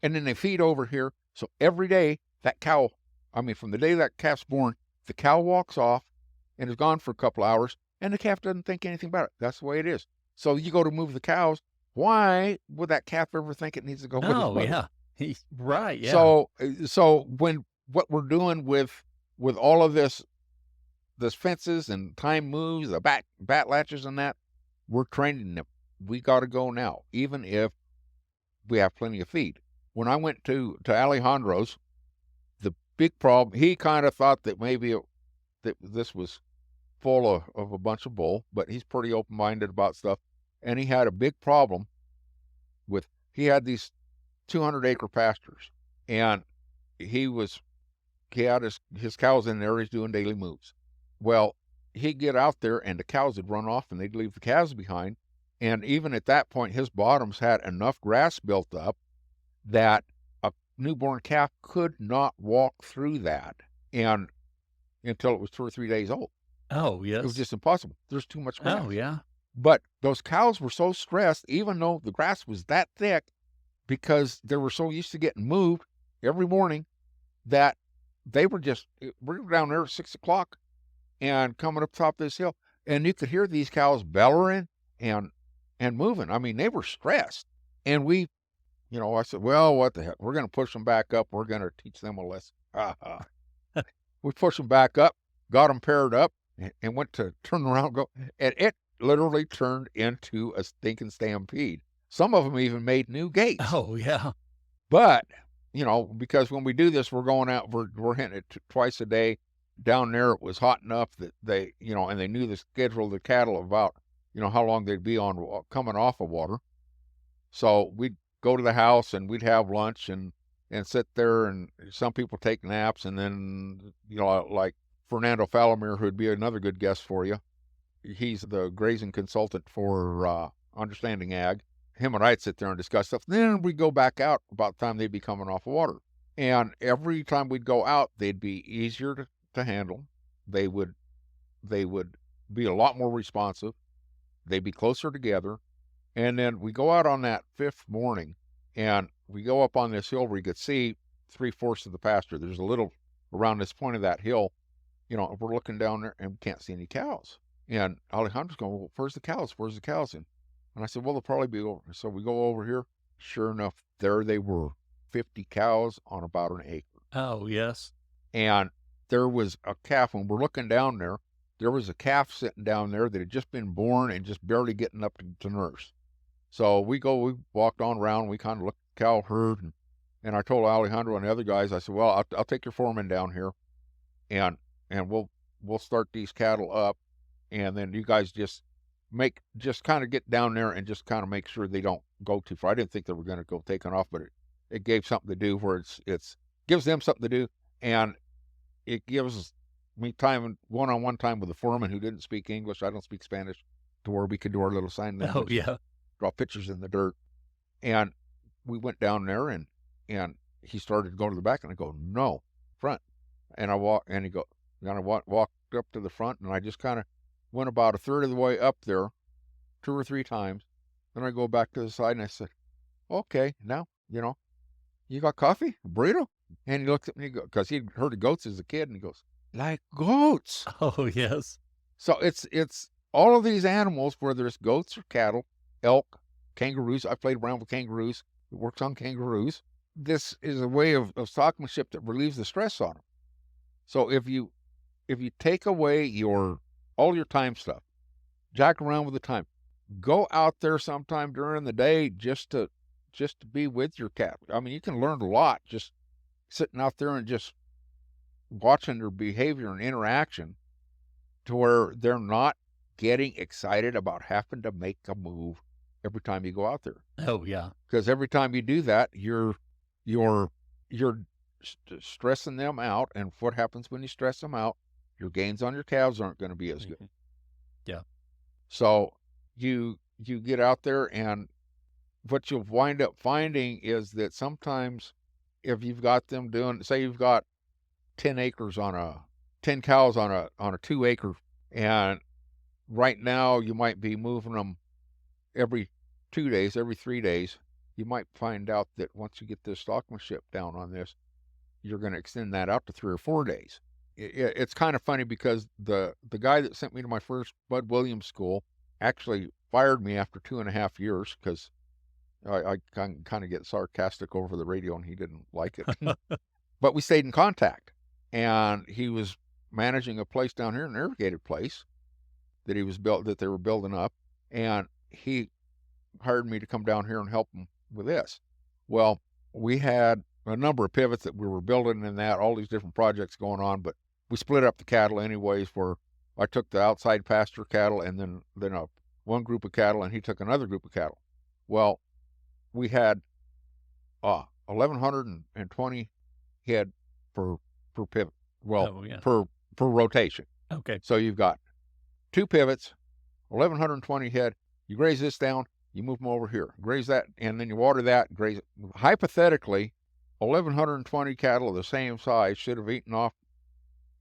and then they feed over here. So every day that cow, from the day that calf's born, the cow walks off and is gone for a couple hours, and the calf doesn't think anything about it. That's the way it is. So you go to move the cows. Why would that calf ever think it needs to go with his mother? Yeah. He's right. Yeah. So when what we're doing with all of this fences and time moves, the bat latches and that, we're training them. We got to go now, even if we have plenty of feed. When I went to Alejandro's, the big problem, he kind of thought that maybe that this was full of a bunch of bull, but he's pretty open-minded about stuff. And he had a big problem he had these 200-acre pastures, and he had his cows in there. He's doing daily moves. Well, he'd get out there and the cows would run off and they'd leave the calves behind. And even at that point, his bottoms had enough grass built up that a newborn calf could not walk through that until it was 2 or 3 days old. Oh, yes. It was just impossible. There's too much grass. Oh, yeah. But those cows were so stressed, even though the grass was that thick, because they were so used to getting moved every morning, that we were down there at 6 o'clock and coming up top of this hill, and you could hear these cows bellowing and moving. They were stressed. And I said, well, what the heck? We're going to push them back up. We're going to teach them a lesson. We push them back up. got them paired up, and went to turn around and go, and it literally turned into a stinking stampede. Some of them even made new gates. Oh, yeah. But, because when we do this, we're going out, we're hitting it twice a day. Down there, it was hot enough that they, and they knew the schedule of the cattle about, how long they'd be on coming off of water. So we'd go to the house and we'd have lunch and sit there, and some people take naps, and then, like Fernando Falomir, who'd be another good guest for you. He's the grazing consultant for Understanding Ag. Him and I'd sit there and discuss stuff. Then we'd go back out about the time they'd be coming off of water. And every time we'd go out, they'd be easier to handle. They would be a lot more responsive. They'd be closer together. And then we go out on that fifth morning, and we go up on this hill where you could see 3/4 of the pasture. There's a little around this point of that hill, we're looking down there and we can't see any cows. And Alejandro's going, well, where's the cows? Where's the cows? And I said, well, they'll probably be over. So we go over here. Sure enough, there they were, 50 cows on about an acre. Oh, yes. And there was a calf. When we're looking down there, there was a calf sitting down there that had just been born and just barely getting up to nurse. So we walked on around. We kind of looked at the cow herd. And I told Alejandro and the other guys, I said, well, I'll take your foreman down here, and we'll start these cattle up. And then you guys just kind of get down there and just kind of make sure they don't go too far. I didn't think they were going to go taking off, but it gave something to do where it's gives them something to do, and it gives me time, one-on-one time with the foreman who didn't speak English. I don't speak Spanish, to where we could do our little sign language. Oh, yeah. Draw pictures in the dirt. And we went down there, and he started to go to the back, and I go, no, front. And I walk, and he go, and I walked up to the front, and I just kind of went about a third of the way up there 2 or 3 times. Then I go back to the side, and I said, okay, now, you got coffee? A burrito? And he looked at me, because he'd heard of goats as a kid, and he goes, like goats. Oh, yes. So it's all of these animals, whether it's goats or cattle, elk, kangaroos. I played around with kangaroos. It works on kangaroos. This is a way of stockmanship that relieves the stress on them. So if you take away all your time stuff, jack around with the time, go out there sometime during the day just to be with your cattle. I mean, you can learn a lot just sitting out there and just watching their behavior and interaction, to where they're not getting excited about having to make a move every time you go out there. Oh, yeah. Because every time you do that, you're stressing them out. And what happens when you stress them out? Your gains on your calves aren't going to be as good. Yeah. So you get out there, and what you'll wind up finding is that sometimes if you've got them doing, say you've got 10 cows on a 2 acre, and right now you might be moving them every 2 days, every 3 days. You might find out that once you get this stockmanship down on this, you're going to extend that out to 3 or 4 days. It's kind of funny, because the guy that sent me to my first Bud Williams school actually fired me after 2.5 years, because I kind of get sarcastic over the radio, and he didn't like it. But we stayed in contact, and he was managing a place down here, an irrigated place that they were building up, and he hired me to come down here and help him with this. Well, we had a number of pivots that we were building, and all these different projects going on, but we split up the cattle anyways, where I took the outside pasture cattle, and then one group of cattle, and he took another group of cattle. Well, we had 1,120 head per pivot. Well, per rotation. Okay. So you've got 2 pivots, 1,120 head. You graze this down, you move them over here, graze that, and then you water that, graze it. Hypothetically, 1,120 cattle of the same size should have eaten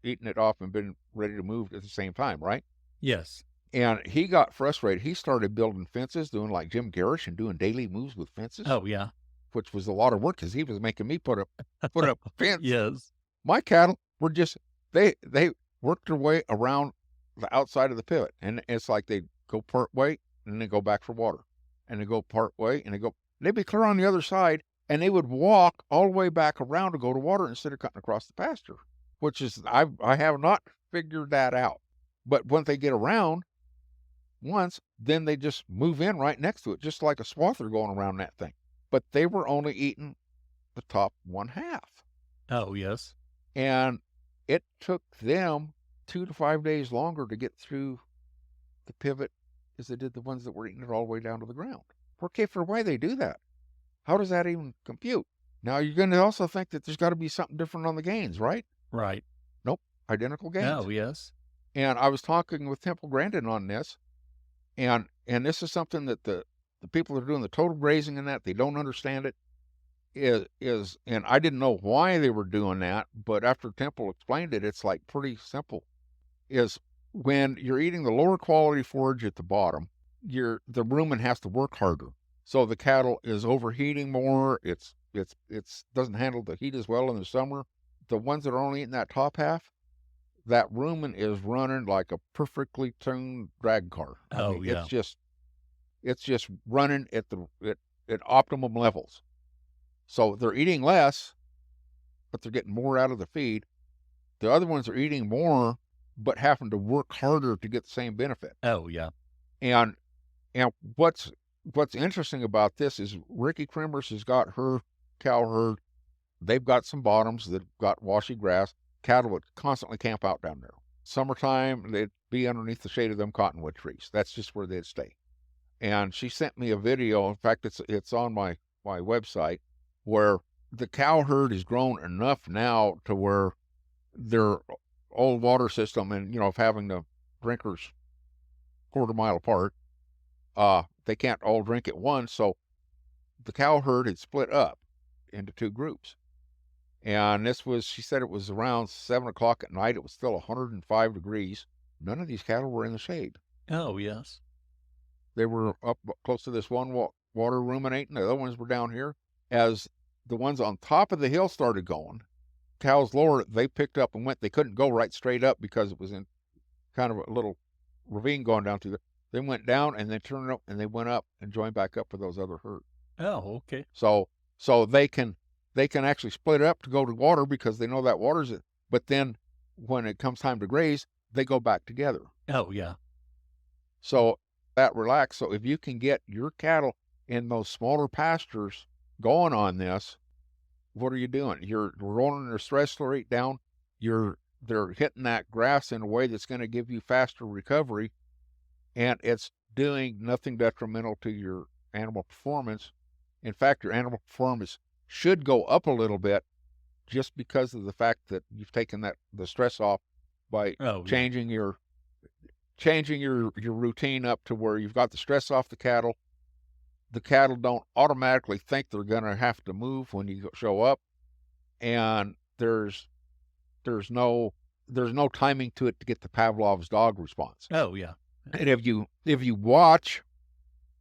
it off and been ready to move at the same time, right? Yes. And he got frustrated. He started building fences, doing like Jim Garish and doing daily moves with fences. Oh, yeah. Which was a lot of work, because he was making me put up a fence. Yes. My cattle were just, they worked their way around the outside of the pivot. And it's like they go part way, and then they go back for water. And they go part way, and they'd be clear on the other side, and they would walk all the way back around to go to water instead of cutting across the pasture, which is, I have not figured that out. But when they get around once, then they just move in right next to it, just like a swather going around that thing. But they were only eating the top one half. Oh, yes. And it took them 2 to 5 days longer to get through the pivot as they did the ones that were eating it all the way down to the ground. Okay, for why they do that? How does that even compute? Now, you're going to also think that there's got to be something different on the gains, right? Right. Nope, identical gains. Oh, yes. And I was talking with Temple Grandin on this, and this is something that the people that are doing the total grazing in that, they don't understand it, is and I didn't know why they were doing that, but after Temple explained it, it's like pretty simple, is when you're eating the lower quality forage at the bottom, the rumen has to work harder. So the cattle is overheating more. It's doesn't handle the heat as well in the summer. The ones that are only eating that top half, that rumen is running like a perfectly tuned drag car. Oh, yeah. It's just running at optimum levels. So they're eating less, but they're getting more out of the feed. The other ones are eating more, but having to work harder to get the same benefit. Oh, yeah. And what's interesting about this is Ricky Krimmers has got her cow herd. They've got some bottoms that got washy grass. Cattle would constantly camp out down there. Summertime, they'd be underneath the shade of them cottonwood trees. That's just where they'd stay. And she sent me a video. In fact, it's on my website, where the cow herd is grown enough now to where their old water system, and of having the drinkers quarter mile apart, they can't all drink at once. So the cow herd had split up into 2 groups. And she said it was around 7 o'clock at night. It was still 105 degrees. None of these cattle were in the shade. Oh, yes. They were up close to this one water ruminating. The other ones were down here. As the ones on top of the hill started going, cows lower, they picked up and went. They couldn't go right straight up because it was in kind of a little ravine going down through there. They went down and they turned up and they went up and joined back up with those other herds. Oh, okay. So they can actually split up to go to water because they know that water's it. But then when it comes time to graze, they go back together. Oh, yeah. So that relax. So if you can get your cattle in those smaller pastures going on this, what are you doing? You're rolling their stress rate down. They're hitting that grass in a way that's going to give you faster recovery, and it's doing nothing detrimental to your animal performance. In fact, your animal performance should go up a little bit just because of the fact that you've taken the stress off by changing your routine up to where you've got the stress off the cattle. The cattle don't automatically think they're going to have to move when you show up, and there's no timing to it to get the Pavlov's dog response. Oh, yeah. And if you watch,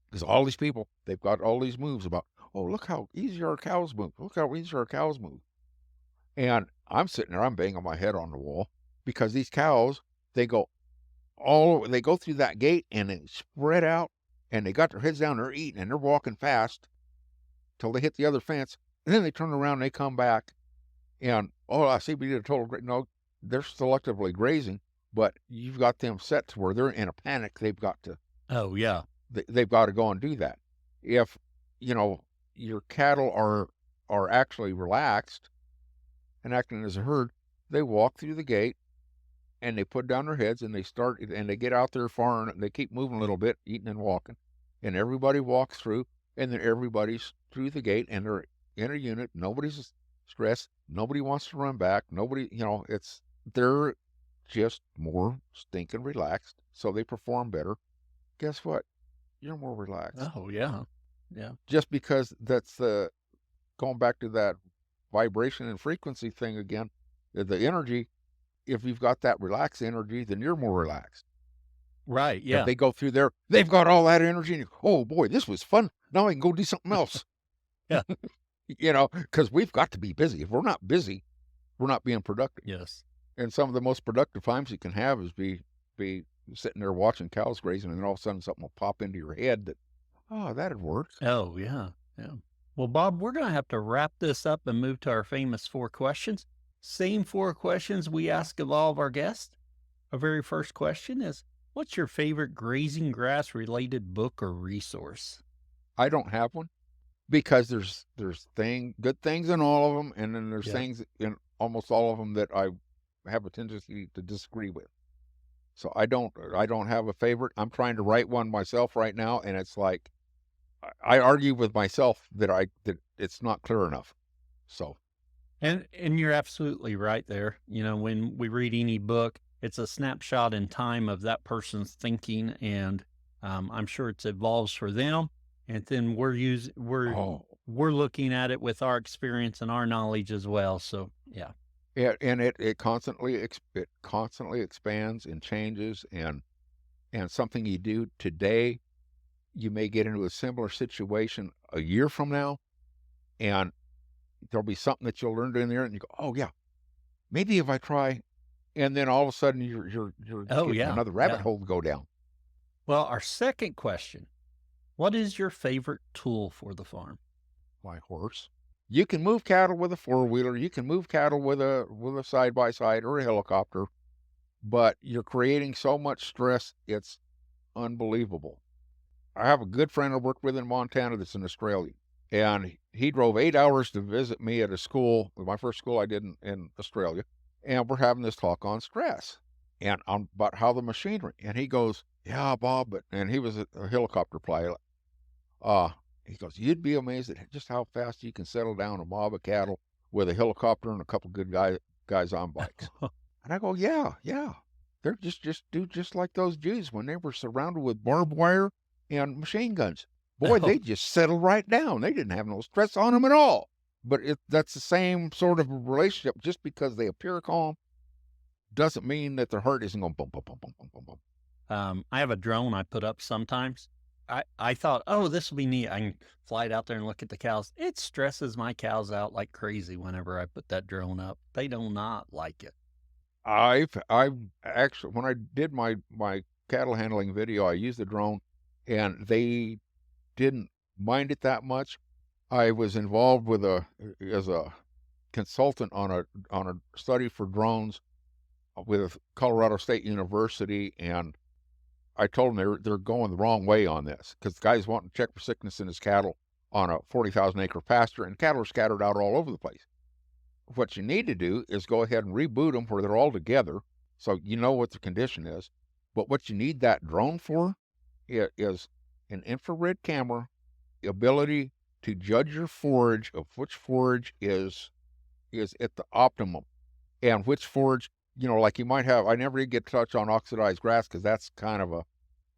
because all these people, they've got all these moves about, oh, look how easy our cows move. Look how easy our cows move. And I'm sitting there, I'm banging my head on the wall, because these cows, they go through that gate and they spread out, and they got their heads down, they're eating, and they're walking fast till they hit the other fence, and then they turn around and they come back, and, oh, I see we did a total great. No, they're selectively grazing, but you've got them set to where they're in a panic. They've got to. Oh, yeah. They've got to go and do that. If, your cattle are actually relaxed and acting as a herd, they walk through the gate and they put down their heads and they get out there far, and they keep moving a little bit, eating and walking, and everybody walks through, and then everybody's through the gate and they're in a unit. Nobody's stressed. Nobody wants to run back. Nobody, they're just more stinking relaxed. So they perform better. Guess what? You're more relaxed. Oh, yeah. Yeah. Just because that's going back to that vibration and frequency thing again, the energy. If you've got that relaxed energy, then you're more relaxed. Right. Yeah. If they go through there, they've got all that energy, and oh boy, this was fun. Now I can go do something else. Yeah. Because we've got to be busy. If we're not busy, we're not being productive. Yes. And some of the most productive times you can have is be sitting there watching cows grazing, and then all of a sudden something will pop into your head that, oh, that'd work. Oh, yeah. Yeah. Well, Bob, we're going to have to wrap this up and move to our famous 4 questions. Same 4 questions we ask of all of our guests. Our very first question is, what's your favorite grazing grass related book or resource? I don't have one because there's good things in all of them, and then there's Yeah. things in almost all of them that I have a tendency to disagree with. So I don't have a favorite. I'm trying to write one myself right now, and it's like I argue with myself that it's not clear enough. So And you're absolutely right there. You know, when we read any book, it's a snapshot in time of that person's thinking, and I'm sure it evolves for them. And then oh, we're looking at it with our experience and our knowledge as well. So yeah. yeah, and it constantly expands and changes, and something you do today, you may get into a similar situation a year from now, and there'll be something that you'll learn in there, and you go, oh yeah, maybe if I try, and then all of a sudden you're Oh getting yeah, another rabbit yeah. hole to go down. Well, our second question: what is your favorite tool for the farm? My horse. You can move cattle with a four-wheeler, you can move cattle with a side-by-side or a helicopter, but you're creating so much stress, it's unbelievable. I have a good friend I worked with in Montana that's an Australian, and he drove 8 hours to visit me at a school, my first school I did in Australia, and we're having this talk on stress and on about how the machinery, and he goes, "Yeah, Bob," and he was a helicopter pilot. Uh, he goes, "You'd be amazed at just how fast you can settle down a mob of cattle with a helicopter and a couple good guys on bikes." And I go, "Yeah, yeah. They're just do just like those Jews when they were surrounded with barbed wire and machine guns. Boy, Oh, they just settled right down. They didn't have no stress on them at all." But that's the same sort of relationship. Just because they appear calm doesn't mean that their heart isn't going bum bum bum bum bum bum bum. I have a drone I put up sometimes. I thought, oh, this will be neat. I can fly it out there and look at the cows. It stresses my cows out like crazy whenever I put that drone up. They do not like it. I've actually, when I did my cattle handling video, I used the drone, and they didn't mind it that much. I was involved with as a consultant on a study for drones with Colorado State University, and I told them they're going the wrong way on this because the guy's wanting to check for sickness in his cattle on a 40,000 acre pasture, and cattle are scattered out all over the place. What you need to do is go ahead and reboot them where they're all together, so you know what the condition is. But what you need that drone for is an infrared camera, the ability to judge your forage of which forage is at the optimum, and which forage, like you might have. I never did get touch on oxidized grass because that's kind of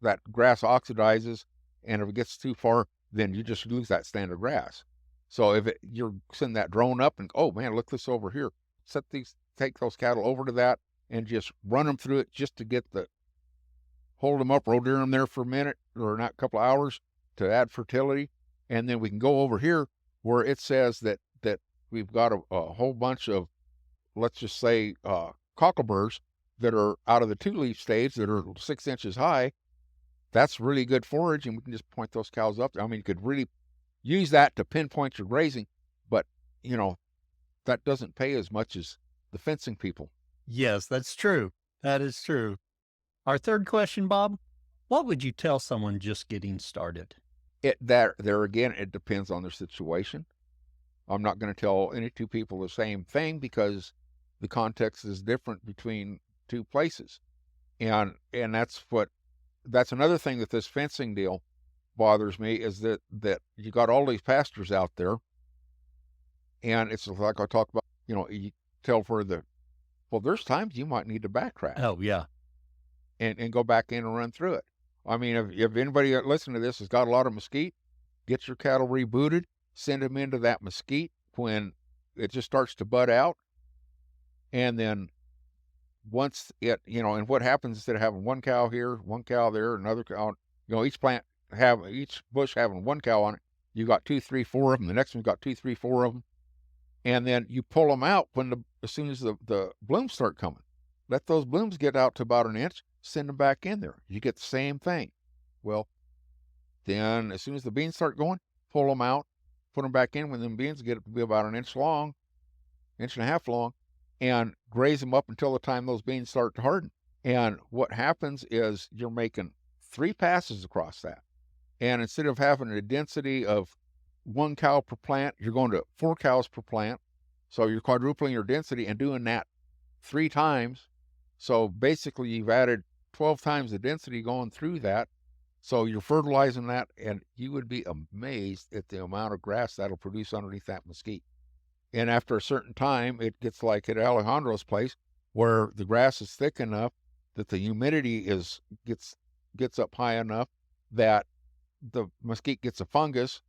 that grass oxidizes, and if it gets too far, then you just lose that standard grass. So if you're sending that drone up and, oh man, look this over here, take those cattle over to that and just run them through it just to hold them up, rodeer them there for a minute or not a couple of hours to add fertility. And then we can go over here where it says that we've got a whole bunch of, let's just say, cockleburs that are out of the two-leaf stage that are 6 inches high. That's really good forage, and we can just point those cows up. I mean, you could really use that to pinpoint your grazing, but, that doesn't pay as much as the fencing people. Yes, that's true. That is true. Our third question, Bob, what would you tell someone just getting started? There again, it depends on their situation. I'm not going to tell any two people the same thing because the context is different between two places. And that's another thing that this fencing deal bothers me is that you got all these pastures out there, and it's like I talk about, you tell well, there's times you might need to backtrack Oh, yeah. and go back in and run through it. I mean, if anybody that listening to this has got a lot of mesquite, get your cattle rebooted, send them into that mesquite when it just starts to bud out, and then once and what happens instead of having one cow here, one cow there, another cow, each bush having one cow on it, you got 2, 3, 4 of them. The next one's got 2, 3, 4 of them, and then you pull them out as soon as the blooms start coming. Let those blooms get out to about an inch, send them back in there. You get the same thing. Well, then as soon as the beans start going, pull them out, put them back in when them beans get to be about an inch long, inch and a half long, and graze them up until the time those beans start to harden. And what happens is you're making 3 passes across that. And instead of having a density of 1 cow per plant, you're going to 4 cows per plant. So you're quadrupling your density and doing that 3 times. So basically you've added 12 times the density going through that. So you're fertilizing that, and you would be amazed at the amount of grass that'll produce underneath that mesquite. And after a certain time, it gets like at Alejandro's place, where the grass is thick enough that the humidity gets up high enough that the mesquite gets a fungus,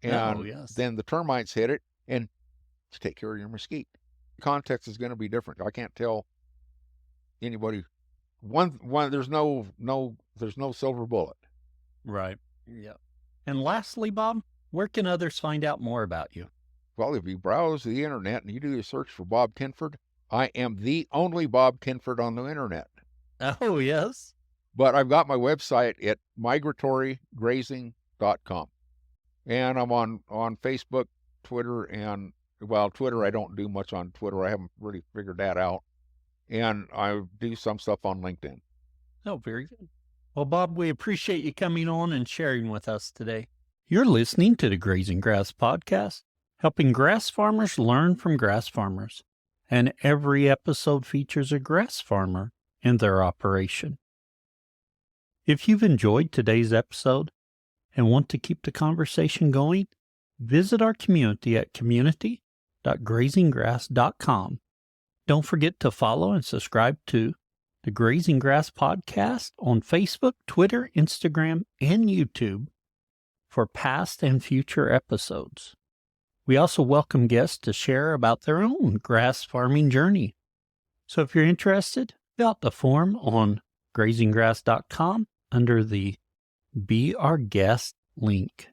and then the termites hit it, and you take care of your mesquite. Context is going to be different. I can't tell anybody. There's no silver bullet. Right. Yeah. And lastly, Bob, where can others find out more about you? Well, if you browse the internet and you do a search for Bob Kinford, I am the only Bob Kinford on the internet. Oh, yes. But I've got my website at migratorygrazing.com. And I'm on Facebook, Twitter, and, well, Twitter, I don't do much on Twitter. I haven't really figured that out. And I do some stuff on LinkedIn. Oh, very good. Well, Bob, we appreciate you coming on and sharing with us today. You're listening to the Grazing Grass Podcast, helping grass farmers learn from grass farmers. And every episode features a grass farmer and their operation. If you've enjoyed today's episode and want to keep the conversation going, visit our community at community.grazinggrass.com. Don't forget to follow and subscribe to the Grazing Grass Podcast on Facebook, Twitter, Instagram, and YouTube for past and future episodes. We also welcome guests to share about their own grass farming journey. So if you're interested, fill out the form on grazinggrass.com under the Be Our Guest link.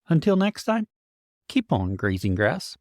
Until next time, keep on grazing grass.